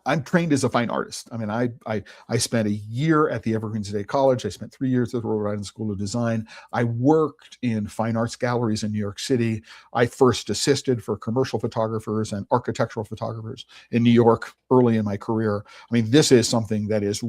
A: I'm trained as a fine artist. I mean, I spent a year at the Evergreen State College. I spent 3 years at the Rhode Island School of Design. I worked in fine arts galleries in New York City. I first assisted for commercial photographers and architectural photographers in New York early in my career. I mean, this is something that is,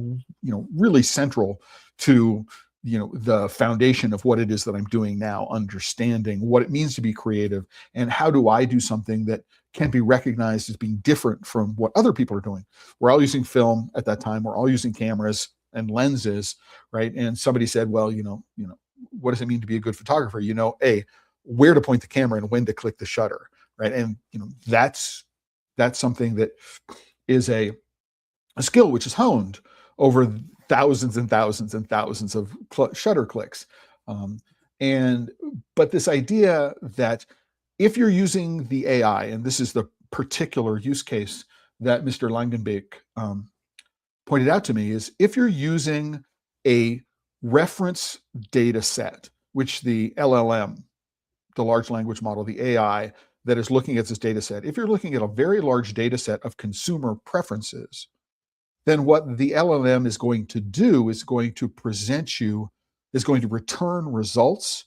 A: really central to, the foundation of what it is that I'm doing now, understanding what it means to be creative and how do I do something that can be recognized as being different from what other people are doing. We're all using film at that time. We're all using cameras and lenses, right? And somebody said, well, what does it mean to be a good photographer? Where to point the camera and when to click the shutter, right? And that's something that is a skill which is honed over thousands and thousands and thousands of shutter clicks. But this idea that if you're using the AI, and this is the particular use case that Mr. Langenbeek pointed out to me, is if you're using a reference data set, which the LLM, the large language model, the AI that is looking at this data set, if you're looking at a very large data set of consumer preferences, then what the LLM is going to do is going to return results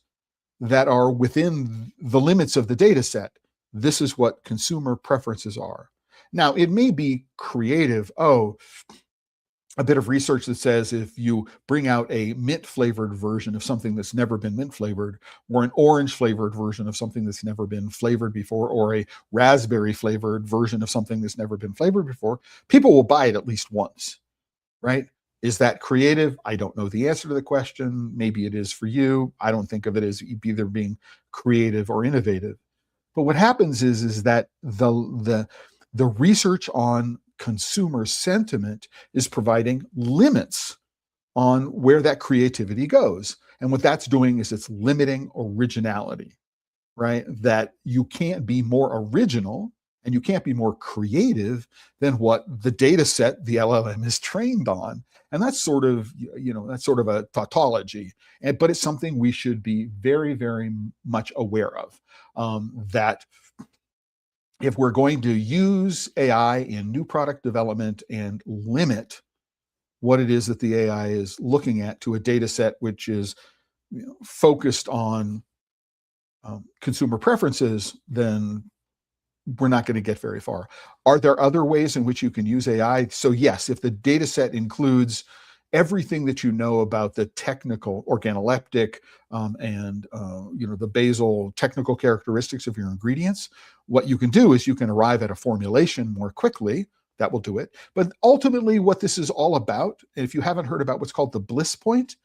A: that are within the limits of the data set, this is what consumer preferences are. Now, it may be creative. Oh, a bit of research that says if you bring out a mint flavored version of something that's never been mint flavored, or an orange flavored version of something that's never been flavored before, or a raspberry flavored version of something that's never been flavored before, people will buy it at least once, right? Is that creative? I don't know the answer to the question. Maybe it is for you. I don't think of it as either being creative or innovative. But what happens is that the research on consumer sentiment is providing limits on where that creativity goes. And what that's doing is it's limiting originality, right? That you can't be more original and you can't be more creative than what the data set the LLM is trained on. And that's sort of, that's sort of a tautology, but it's something we should be very, very much aware of, that if we're going to use AI in new product development and limit what it is that the AI is looking at to a data set which is focused on consumer preferences, then we're not going to get very far. Are there other ways in which you can use AI? So yes, if the data set includes everything that you know about the technical organoleptic and the basal technical characteristics of your ingredients, what you can do is you can arrive at a formulation more quickly. That will do it. But ultimately, what this is all about, and if you haven't heard about what's called the bliss point,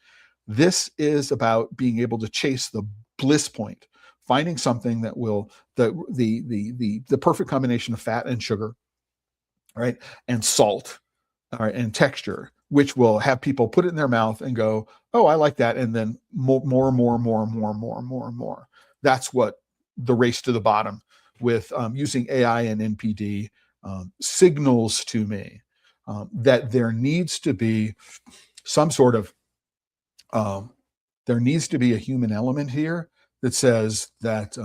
A: this is about being able to chase the bliss point, finding something that will the perfect combination of fat and sugar, right, and salt, all right, and texture, which will have people put it in their mouth and go, oh, I like that, and then more. That's what the race to the bottom with using AI and NPD signals to me, that there needs to be some sort of there needs to be a human element here that says that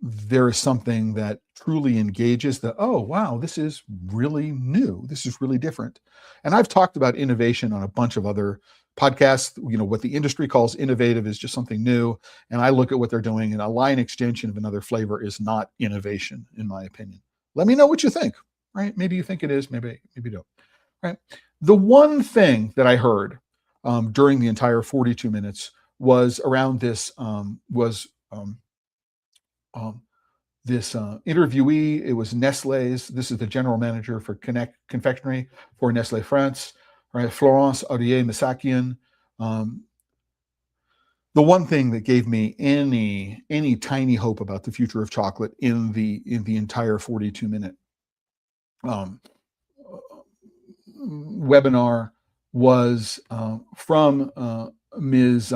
A: there is something that truly engages the, oh, wow, this is really new. This is really different. And I've talked about innovation on a bunch of other podcasts. What the industry calls innovative is just something new. And I look at what they're doing, and a line extension of another flavor is not innovation, in my opinion. Let me know what you think, right? Maybe you think it is, maybe you don't, right? The one thing that I heard during the entire 42 minutes was around this, this interviewee. It was Nestlé's. This is the general manager for confectionery for Nestlé France, right? Florence Audier-Missakian. The one thing that gave me any tiny hope about the future of chocolate in the entire 42-minute webinar was from Ms.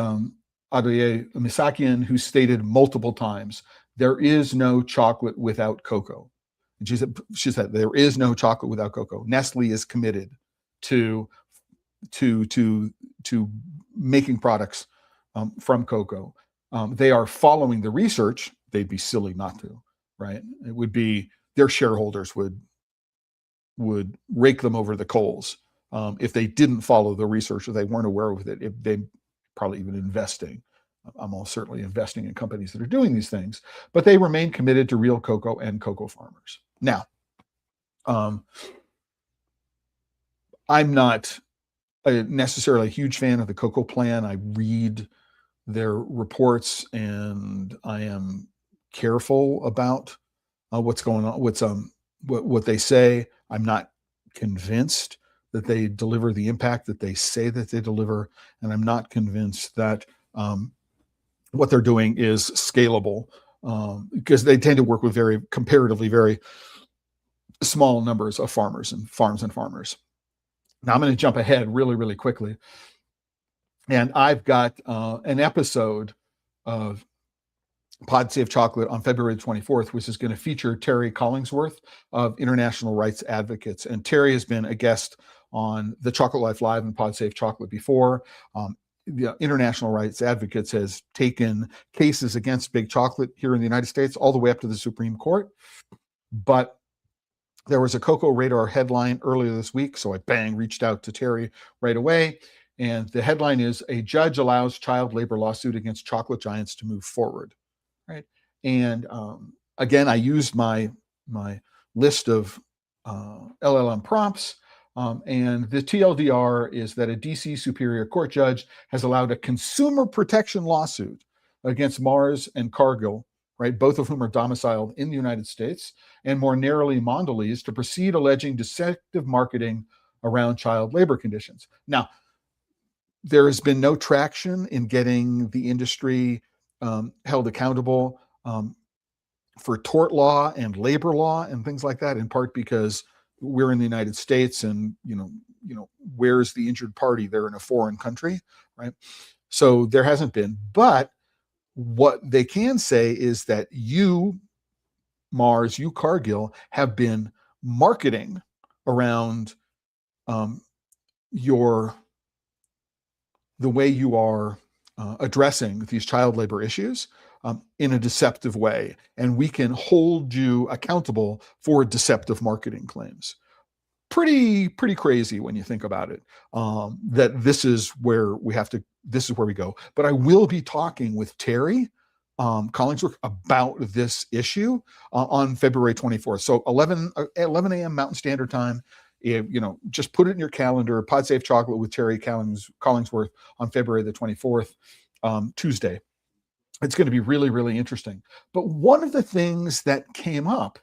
A: Audier-Missakian, who stated multiple times, there is no chocolate without cocoa. And she said there is no chocolate without cocoa. Nestle is committed to making products from cocoa. They are following the research. They'd be silly not to, right? It would be their shareholders would rake them over the coals if they didn't follow the research or they weren't aware of it. If they probably even investing. I'm almost certainly investing in companies that are doing these things, but they remain committed to real cocoa and cocoa farmers. Now, I'm not necessarily a huge fan of the Cocoa Plan. I read their reports and I am careful about what's going on, what they say. I'm not convinced that they deliver the impact that they say that they deliver, and I'm not convinced that what they're doing is scalable, because they tend to work with comparatively very small numbers of farms and farmers. Now I'm going to jump ahead really, really quickly. And I've got an episode of Pod Save Chocolate on February 24th, which is going to feature Terry Collingsworth of International Rights Advocates. And Terry has been a guest on the Chocolate Life Live and Pod Save Chocolate before. The International Rights Advocates has taken cases against Big Chocolate here in the United States all the way up to the Supreme Court. But there was a Cocoa Radar headline earlier this week, so I reached out to Terry right away. And the headline is, "A Judge Allows Child Labor Lawsuit Against Chocolate Giants to Move Forward." Right? And again, I used my list of LLM prompts. And the TLDR is that a DC Superior Court judge has allowed a consumer protection lawsuit against Mars and Cargill, right, both of whom are domiciled in the United States, and more narrowly Mondelez, to proceed alleging deceptive marketing around child labor conditions. Now, there has been no traction in getting the industry held accountable for tort law and labor law and things like that, in part because we're in the United States, and where's the injured party? They're in a foreign country, right? So there hasn't been. But what they can say is that you, Mars, you, Cargill, have been marketing around the way you are addressing these child labor issues in a deceptive way, and we can hold you accountable for deceptive marketing claims. Pretty crazy when you think about it. That this is where we go. But I will be talking with Terry Collingsworth about this issue on February 24th. So 11 a.m. Mountain Standard Time. Just put it in your calendar. Pod Safe Chocolate with Terry Collingsworth on February the 24th, Tuesday. It's going to be really, really interesting. But one of the things that came up,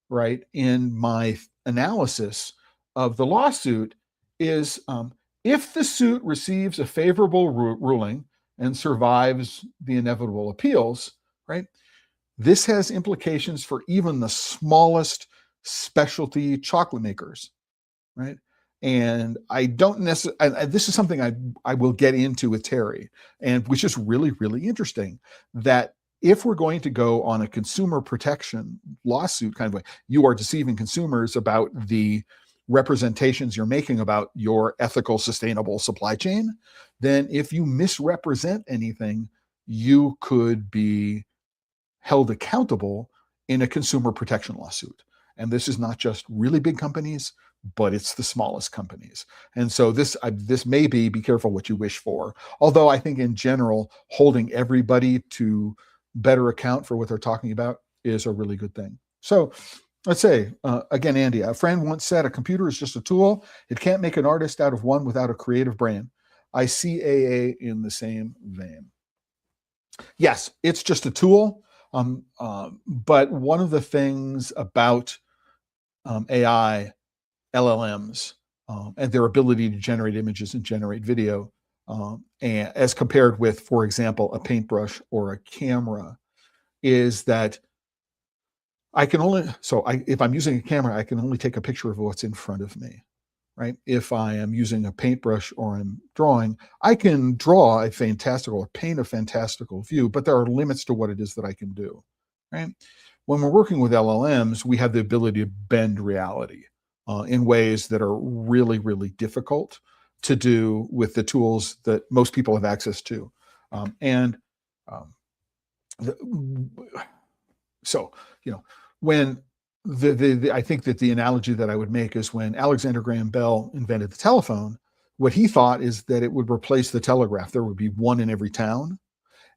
A: right, in my analysis of the lawsuit is if the suit receives a favorable ruling and survives the inevitable appeals, right, this has implications for even the smallest specialty chocolate makers, right? And I don't necessarily, this is something I will get into with Terry, and which is really, really interesting, that if we're going to go on a consumer protection lawsuit kind of way, you are deceiving consumers about the representations you're making about your ethical, sustainable supply chain, then if you misrepresent anything, you could be held accountable in a consumer protection lawsuit. And this is not just really big companies, but it's the smallest companies. And so this may be careful what you wish for. Although I think in general, holding everybody to better account for what they're talking about is a really good thing. So let's say, again, Andy, a friend once said, a computer is just a tool. It can't make an artist out of one without a creative brain. I see AA in the same vein. Yes, it's just a tool. But one of the things about AI, LLMs, and their ability to generate images and generate video, and as compared with, for example, a paintbrush or a camera, is that if I'm using a camera, I can only take a picture of what's in front of me, right? If I am using a paintbrush or I'm drawing, I can draw a fantastical or paint a fantastical view, but there are limits to what it is that I can do, right? When we're working with LLMs, we have the ability to bend reality in ways that are really, really difficult to do with the tools that most people have access to. When I think that the analogy that I would make is when Alexander Graham Bell invented the telephone, what he thought is that it would replace the telegraph. There would be one in every town,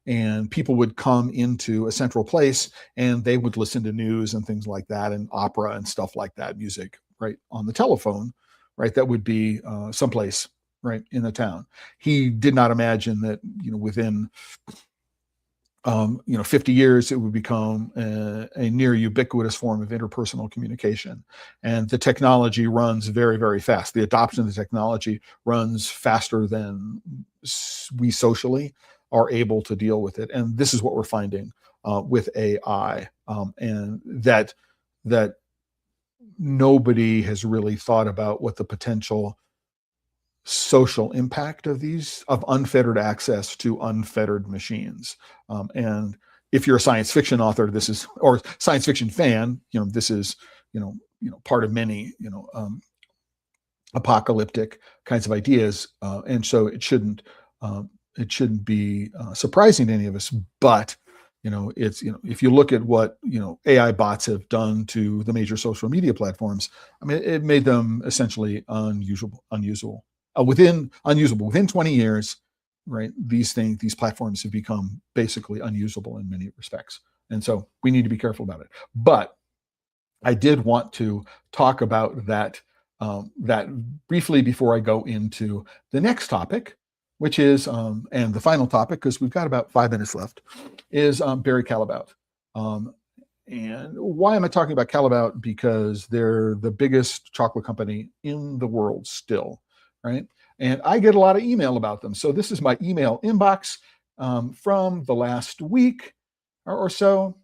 A: and people would come into a central place and they would listen to news and things like that, and opera and stuff like that, music, right, on the telephone, right? That would be someplace, right, in the town. He did not imagine that, within 50 years, it would become a near ubiquitous form of interpersonal communication. And the technology runs very, very fast. The adoption of the technology runs faster than we socially are able to deal with it. And this is what we're finding with AI, and that nobody has really thought about what the potential social impact of unfettered access to unfettered machines. And if you're a science fiction author, or science fiction fan, this is, part of many, apocalyptic kinds of ideas. And so it shouldn't be surprising to any of us, but it's, if you look at what, AI bots have done to the major social media platforms, I mean, it made them essentially unusable. Within 20 years, right? These platforms have become basically unusable in many respects. And so we need to be careful about it. But I did want to talk about that that briefly before I go into the next topic, which is, and the final topic, because we've got about 5 minutes left, is Barry Callebaut. And why am I talking about Callebaut? Because they're the biggest chocolate company in the world still, right? And I get a lot of email about them. So this is my email inbox from the last week or so.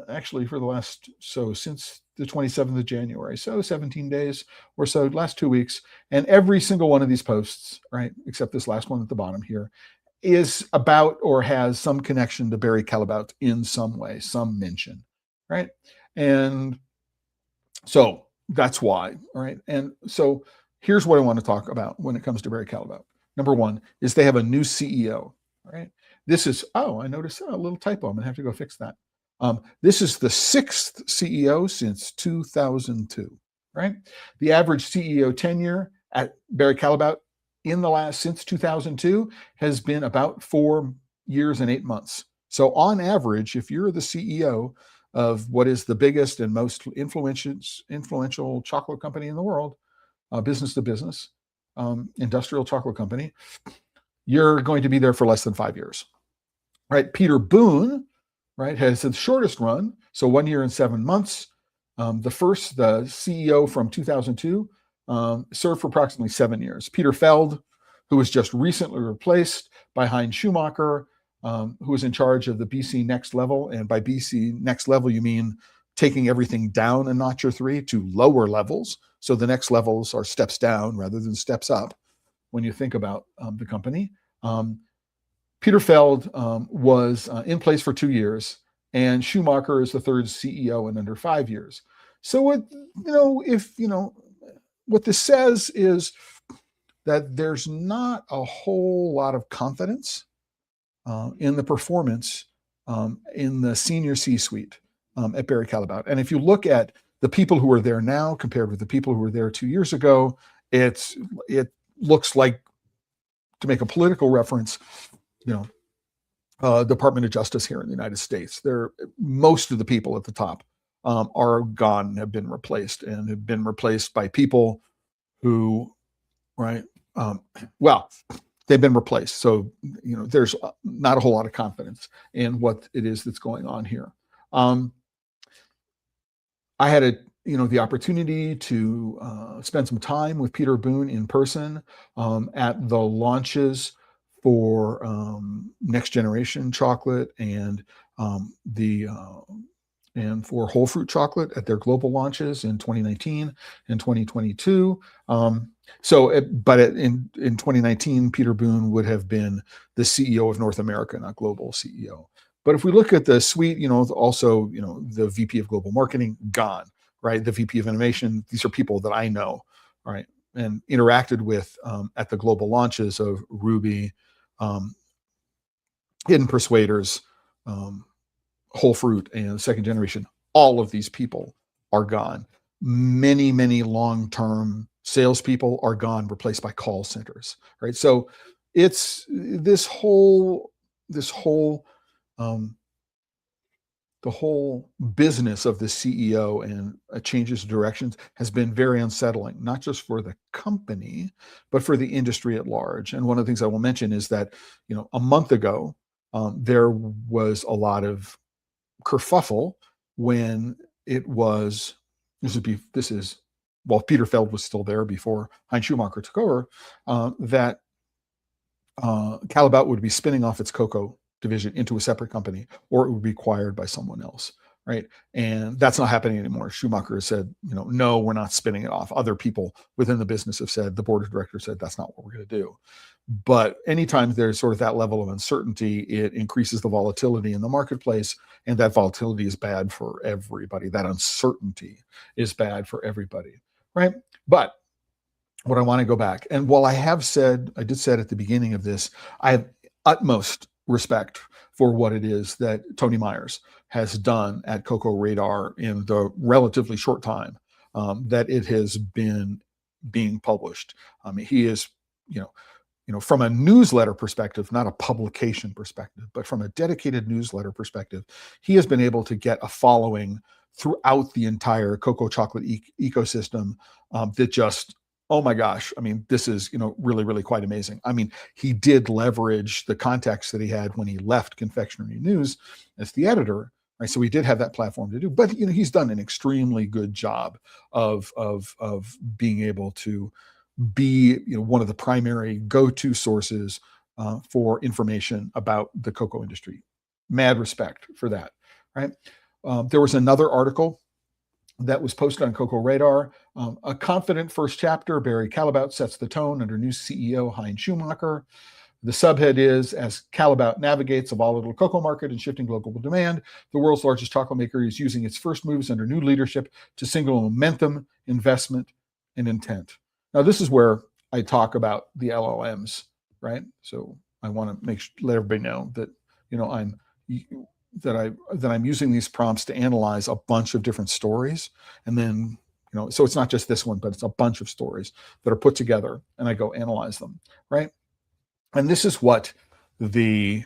A: Actually, for the last, since the 27th of January, so 17 days or so, last 2 weeks. And every single one of these posts, right, except this last one at the bottom here, is about or has some connection to Barry Callebaut in some way, some mention, right? And so that's why, right? And so here's what I want to talk about when it comes to Barry Callebaut. Number one is they have a new CEO, right? This is, I noticed a little typo. I'm going to have to go fix that. This is the 6th CEO since 2002, right? The average CEO tenure at Barry Callebaut since 2002 has been about 4 years and 8 months. So on average, if you're the CEO of what is the biggest and most influential chocolate company in the world, business to business, industrial chocolate company, you're going to be there for less than 5 years, right? Peter Boone, right, has the shortest run, so 1 year and 7 months. The CEO from 2002, served for approximately 7 years. Peter Feld, who was just recently replaced by Heinz Schumacher, who was in charge of the BC Next Level. And by BC Next Level, you mean taking everything down a notch or three to lower levels. So the next levels are steps down rather than steps up when you think about the company. Peter Feld was in place for 2 years, and Schumacher is the third CEO in under 5 years. So what this says is that there's not a whole lot of confidence in the performance in the senior C-suite at Barry Callebaut. And if you look at the people who are there now compared with the people who were there 2 years ago, it looks like, to make a political reference, Department of Justice here in the United States. Most of the people at the top are gone, have been replaced, and have been replaced by people who, right? They've been replaced. So, there's not a whole lot of confidence in what it is that's going on here. I had the opportunity to spend some time with Peter Boone in person at the launches for Next Generation Chocolate and and for Whole Fruit Chocolate at their global launches in 2019 and 2022. But in 2019, Peter Boone would have been the CEO of North America, not global CEO. But if we look at the suite, also, the VP of Global Marketing, gone, right? The VP of Innovation, these are people that I know, right? And interacted with at the global launches of Ruby, Hidden Persuaders, Whole Fruit, and Second Generation. All of these people are gone. Many, many long-term salespeople are gone, replaced by call centers, right? So it's the whole business of the CEO and changes of directions has been very unsettling, not just for the company, but for the industry at large. And one of the things I will mention is that, a month ago, there was a lot of kerfuffle when it was, Peter Feld was still there before Heinz Schumacher took over, that Callebaut would be spinning off its cocoa division into a separate company, or it would be acquired by someone else, right? And that's not happening anymore. Schumacher has said, no, we're not spinning it off. Other people within the business have said, the board of directors said, that's not what we're going to do. But anytime there's sort of that level of uncertainty, it increases the volatility in the marketplace, and that volatility is bad for everybody. That uncertainty is bad for everybody, right? But what I want to go back, and while I did say at the beginning of this, I have utmost respect for what it is that Tony Myers has done at Cocoa Radar in the relatively short time that it has been being published. He is, from a newsletter perspective, not a publication perspective, but from a dedicated newsletter perspective, he has been able to get a following throughout the entire cocoa chocolate ecosystem that just, oh my gosh, I mean, this is, really, really quite amazing. I mean, he did leverage the contacts that he had when he left Confectionery News as the editor, right? So he did have that platform to do, but he's done an extremely good job of being able to be one of the primary go-to sources for information about the cocoa industry. Mad respect for that, right? There was another article that was posted on Cocoa Radar. A confident first chapter, Barry Callebaut sets the tone under new CEO Hein Schumacher. The subhead is, as Callebaut navigates a volatile cocoa market and shifting global demand, the world's largest chocolate maker is using its first moves under new leadership to signal momentum, investment, and intent. Now, this is where I talk about the LLMs, right? So I want to let everybody know that, I'm using these prompts to analyze a bunch of different stories. And then, so it's not just this one, but it's a bunch of stories that are put together and I go analyze them, right? And this is what this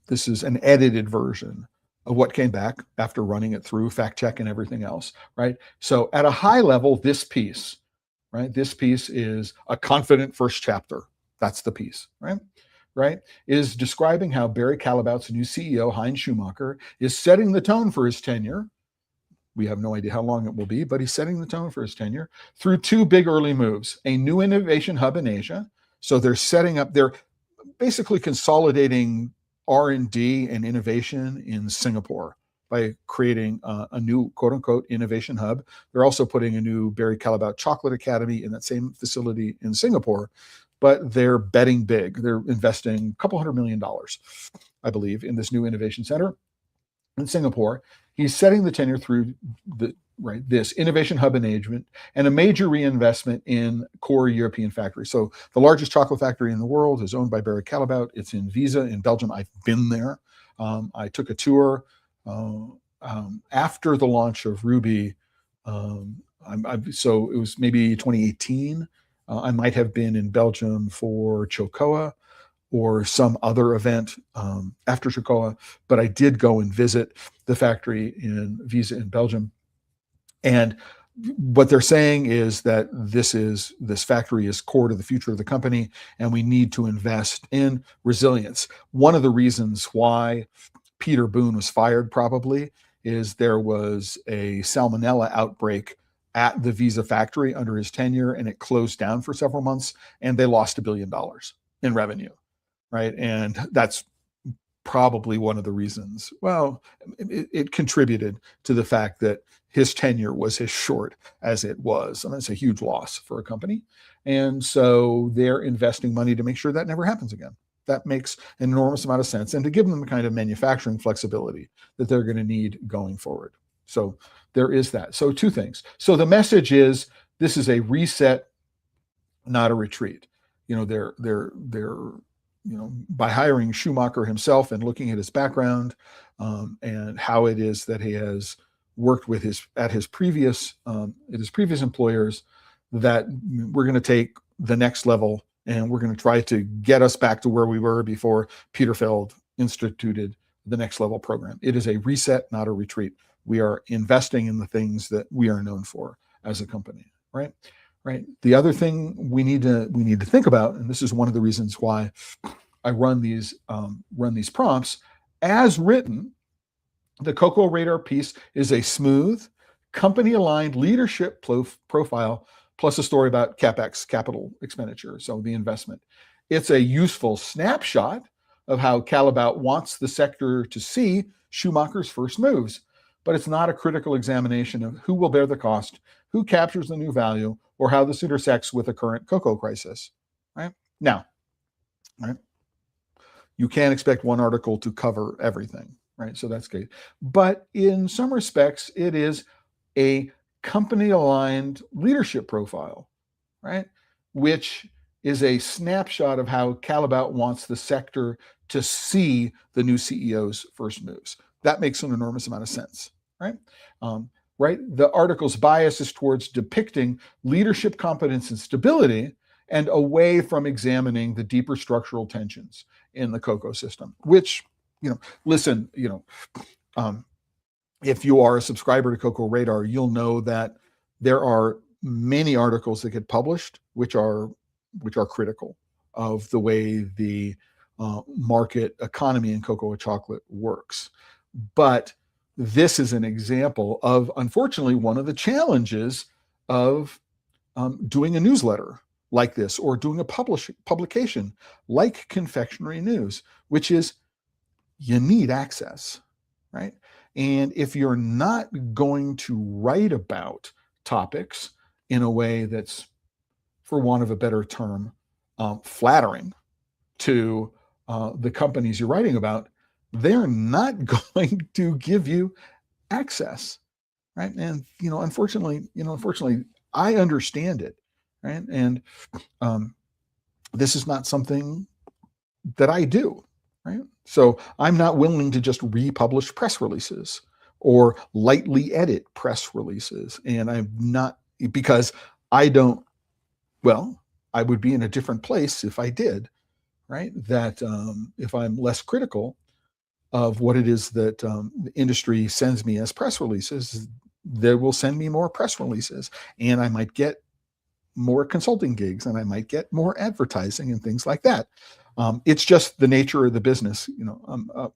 A: is an edited version of what came back after running it through fact check and everything else, right? So at a high level, this piece, right? This piece is a confident first chapter. That's the piece, right? Is describing how Barry Callebaut's new CEO, Hein Schumacher, is setting the tone for his tenure. We have no idea how long it will be, but he's setting the tone for his tenure through two big early moves: a new innovation hub in Asia. So they're basically consolidating R&D and innovation in Singapore by creating a new quote unquote innovation hub. They're also putting a new Barry Callebaut Chocolate Academy in that same facility in Singapore, but they're betting big. They're investing a couple $100 million, I believe, in this new innovation center in Singapore. He's setting the tenure through this innovation hub engagement and a major reinvestment in core European factories. So the largest chocolate factory in the world is owned by Barry Callebaut. It's in Wieze in Belgium. I've been there. I took a tour after the launch of Ruby. So it was maybe 2018. I might have been in Belgium for CHOCOA or some other event after CHOCOA, but I did go and visit the factory in Wieze in Belgium. And what they're saying is that this factory is core to the future of the company, and we need to invest in resilience. One of the reasons why Peter Boone was fired probably is there was a salmonella outbreak at the Wieze factory under his tenure, and it closed down for several months, and they lost $1 billion in revenue, right? And that's probably one of the reasons. Well, it contributed to the fact that his tenure was as short as it was. I mean, it's a huge loss for a company. And so they're investing money to make sure that never happens again. That makes an enormous amount of sense, and to give them the kind of manufacturing flexibility that they're going to need going forward. So there is that. So two things. So the message is, this is a reset, not a retreat. They're by hiring Schumacher himself and looking at his background and how it is that he has worked with his previous employers, that we're going to take the next level and we're going to try to get us back to where we were before Peter Feld instituted the next level program. It is a reset, not a retreat. We are investing in the things that we are known for as a company, right? The other thing we need to think about, and this is one of the reasons why I run these prompts as written. The Cocoa Radar piece is a smooth, company-aligned leadership profile, plus a story about CapEx, capital expenditure, so the investment. It's a useful snapshot of how Callebaut wants the sector to see Schumacher's first moves, but it's not a critical examination of who will bear the cost, who captures the new value, or how this intersects with the current cocoa crisis, right? Now, right? You can't expect one article to cover everything, right? So that's good. But in some respects, it is a company-aligned leadership profile, right? Which is a snapshot of how Callebaut wants the sector to see the new CEO's first moves. That makes an enormous amount of sense, right? Right? The article's bias is towards depicting leadership competence and stability, and away from examining the deeper structural tensions in the cocoa system, which, listen, if you are a subscriber to Cocoa Radar, you'll know that there are many articles that get published which are critical of the way the market economy in cocoa and chocolate works. But this is an example of, unfortunately, one of the challenges of doing a newsletter like this, or doing a publication like Confectionery News, which is you need access, right? And if you're not going to write about topics in a way that's, for want of a better term, flattering to the companies you're writing about, they're not going to give you access, right? And unfortunately, I understand it, right? And this is not something that I do, right? So I'm not willing to just republish press releases or lightly edit press releases, and I'm not, because I don't. Well, I would be in a different place if I did, right? That if I'm less critical of what it is that the industry sends me as press releases, they will send me more press releases, and I might get more consulting gigs, and I might get more advertising and things like that. It's just the nature of the business.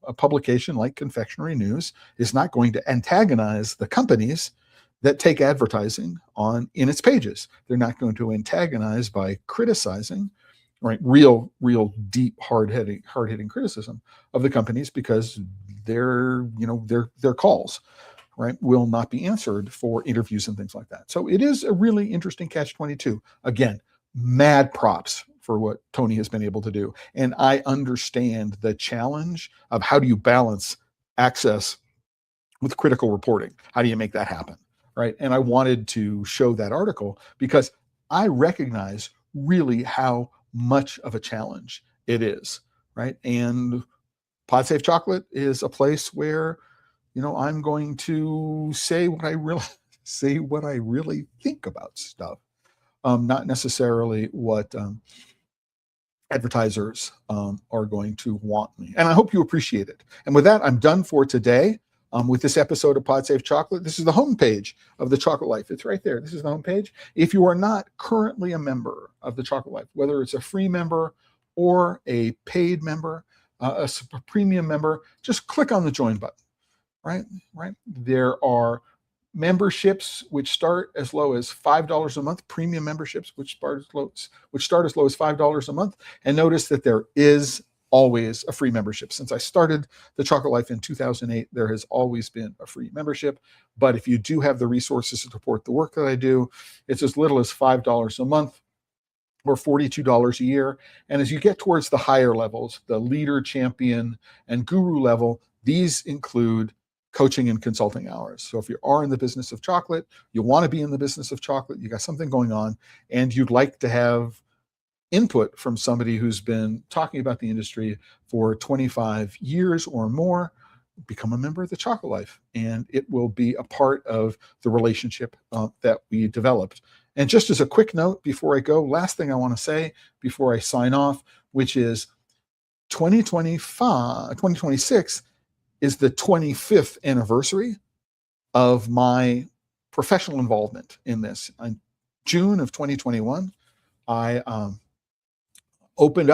A: A publication like Confectionery News is not going to antagonize the companies that take advertising in its pages. They're not going to antagonize by criticizing, right? Real deep, hard-hitting criticism of the companies, because their calls, right, will not be answered for interviews and things like that. So it is a really interesting catch-22. Again, mad props for what Toni has been able to do. And I understand the challenge of how do you balance access with critical reporting? How do you make that happen, right? And I wanted to show that article because I recognize really how much of a challenge it is, right? And PodSafe Chocolate is a place where, I'm going to say what I really think about stuff, not necessarily what advertisers are going to want me. And I hope you appreciate it. And with that, I'm done for today. With this episode of PodSafe Chocolate. This is the homepage of the Chocolate Life. It's right there. This is the homepage. If you are not currently a member of the Chocolate Life, whether it's a free member or a paid member, a premium member, just click on the join button, right? There are memberships which start as low as $5 a month, premium memberships which start as low as $5 a month. And notice that there is always a free membership. Since I started the Chocolate Life in 2008, there has always been a free membership. But if you do have the resources to support the work that I do, it's as little as $5 a month or $42 a year. And as you get towards the higher levels, the leader, champion, and guru level, these include coaching and consulting hours. So if you are in the business of chocolate, you want to be in the business of chocolate, you got something going on, and you'd like to have input from somebody who's been talking about the industry for 25 years or more, become a member of the Chocolate Life, and it will be a part of the relationship that we developed. And just as a quick note before I go, last thing I want to say before I sign off, which is 2026 is the 25th anniversary of my professional involvement in this. In June of 2021, I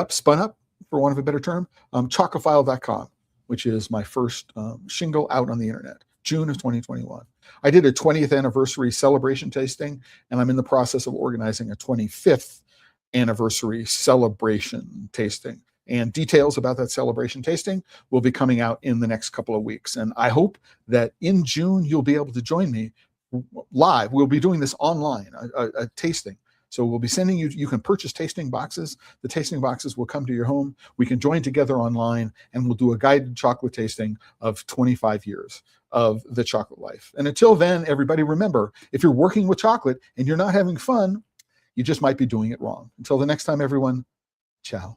A: spun up, for want of a better term, chocophile.com, which is my first shingle out on the internet, June of 2021. I did a 20th anniversary celebration tasting, and I'm in the process of organizing a 25th anniversary celebration tasting. And details about that celebration tasting will be coming out in the next couple of weeks. And I hope that in June, you'll be able to join me live. We'll be doing this online, a tasting. So we'll be sending you can purchase tasting boxes. The tasting boxes will come to your home. We can join together online, and we'll do a guided chocolate tasting of 25 years of the Chocolate Life. And until then, everybody, remember, if you're working with chocolate and you're not having fun, you just might be doing it wrong. Until the next time, everyone, ciao.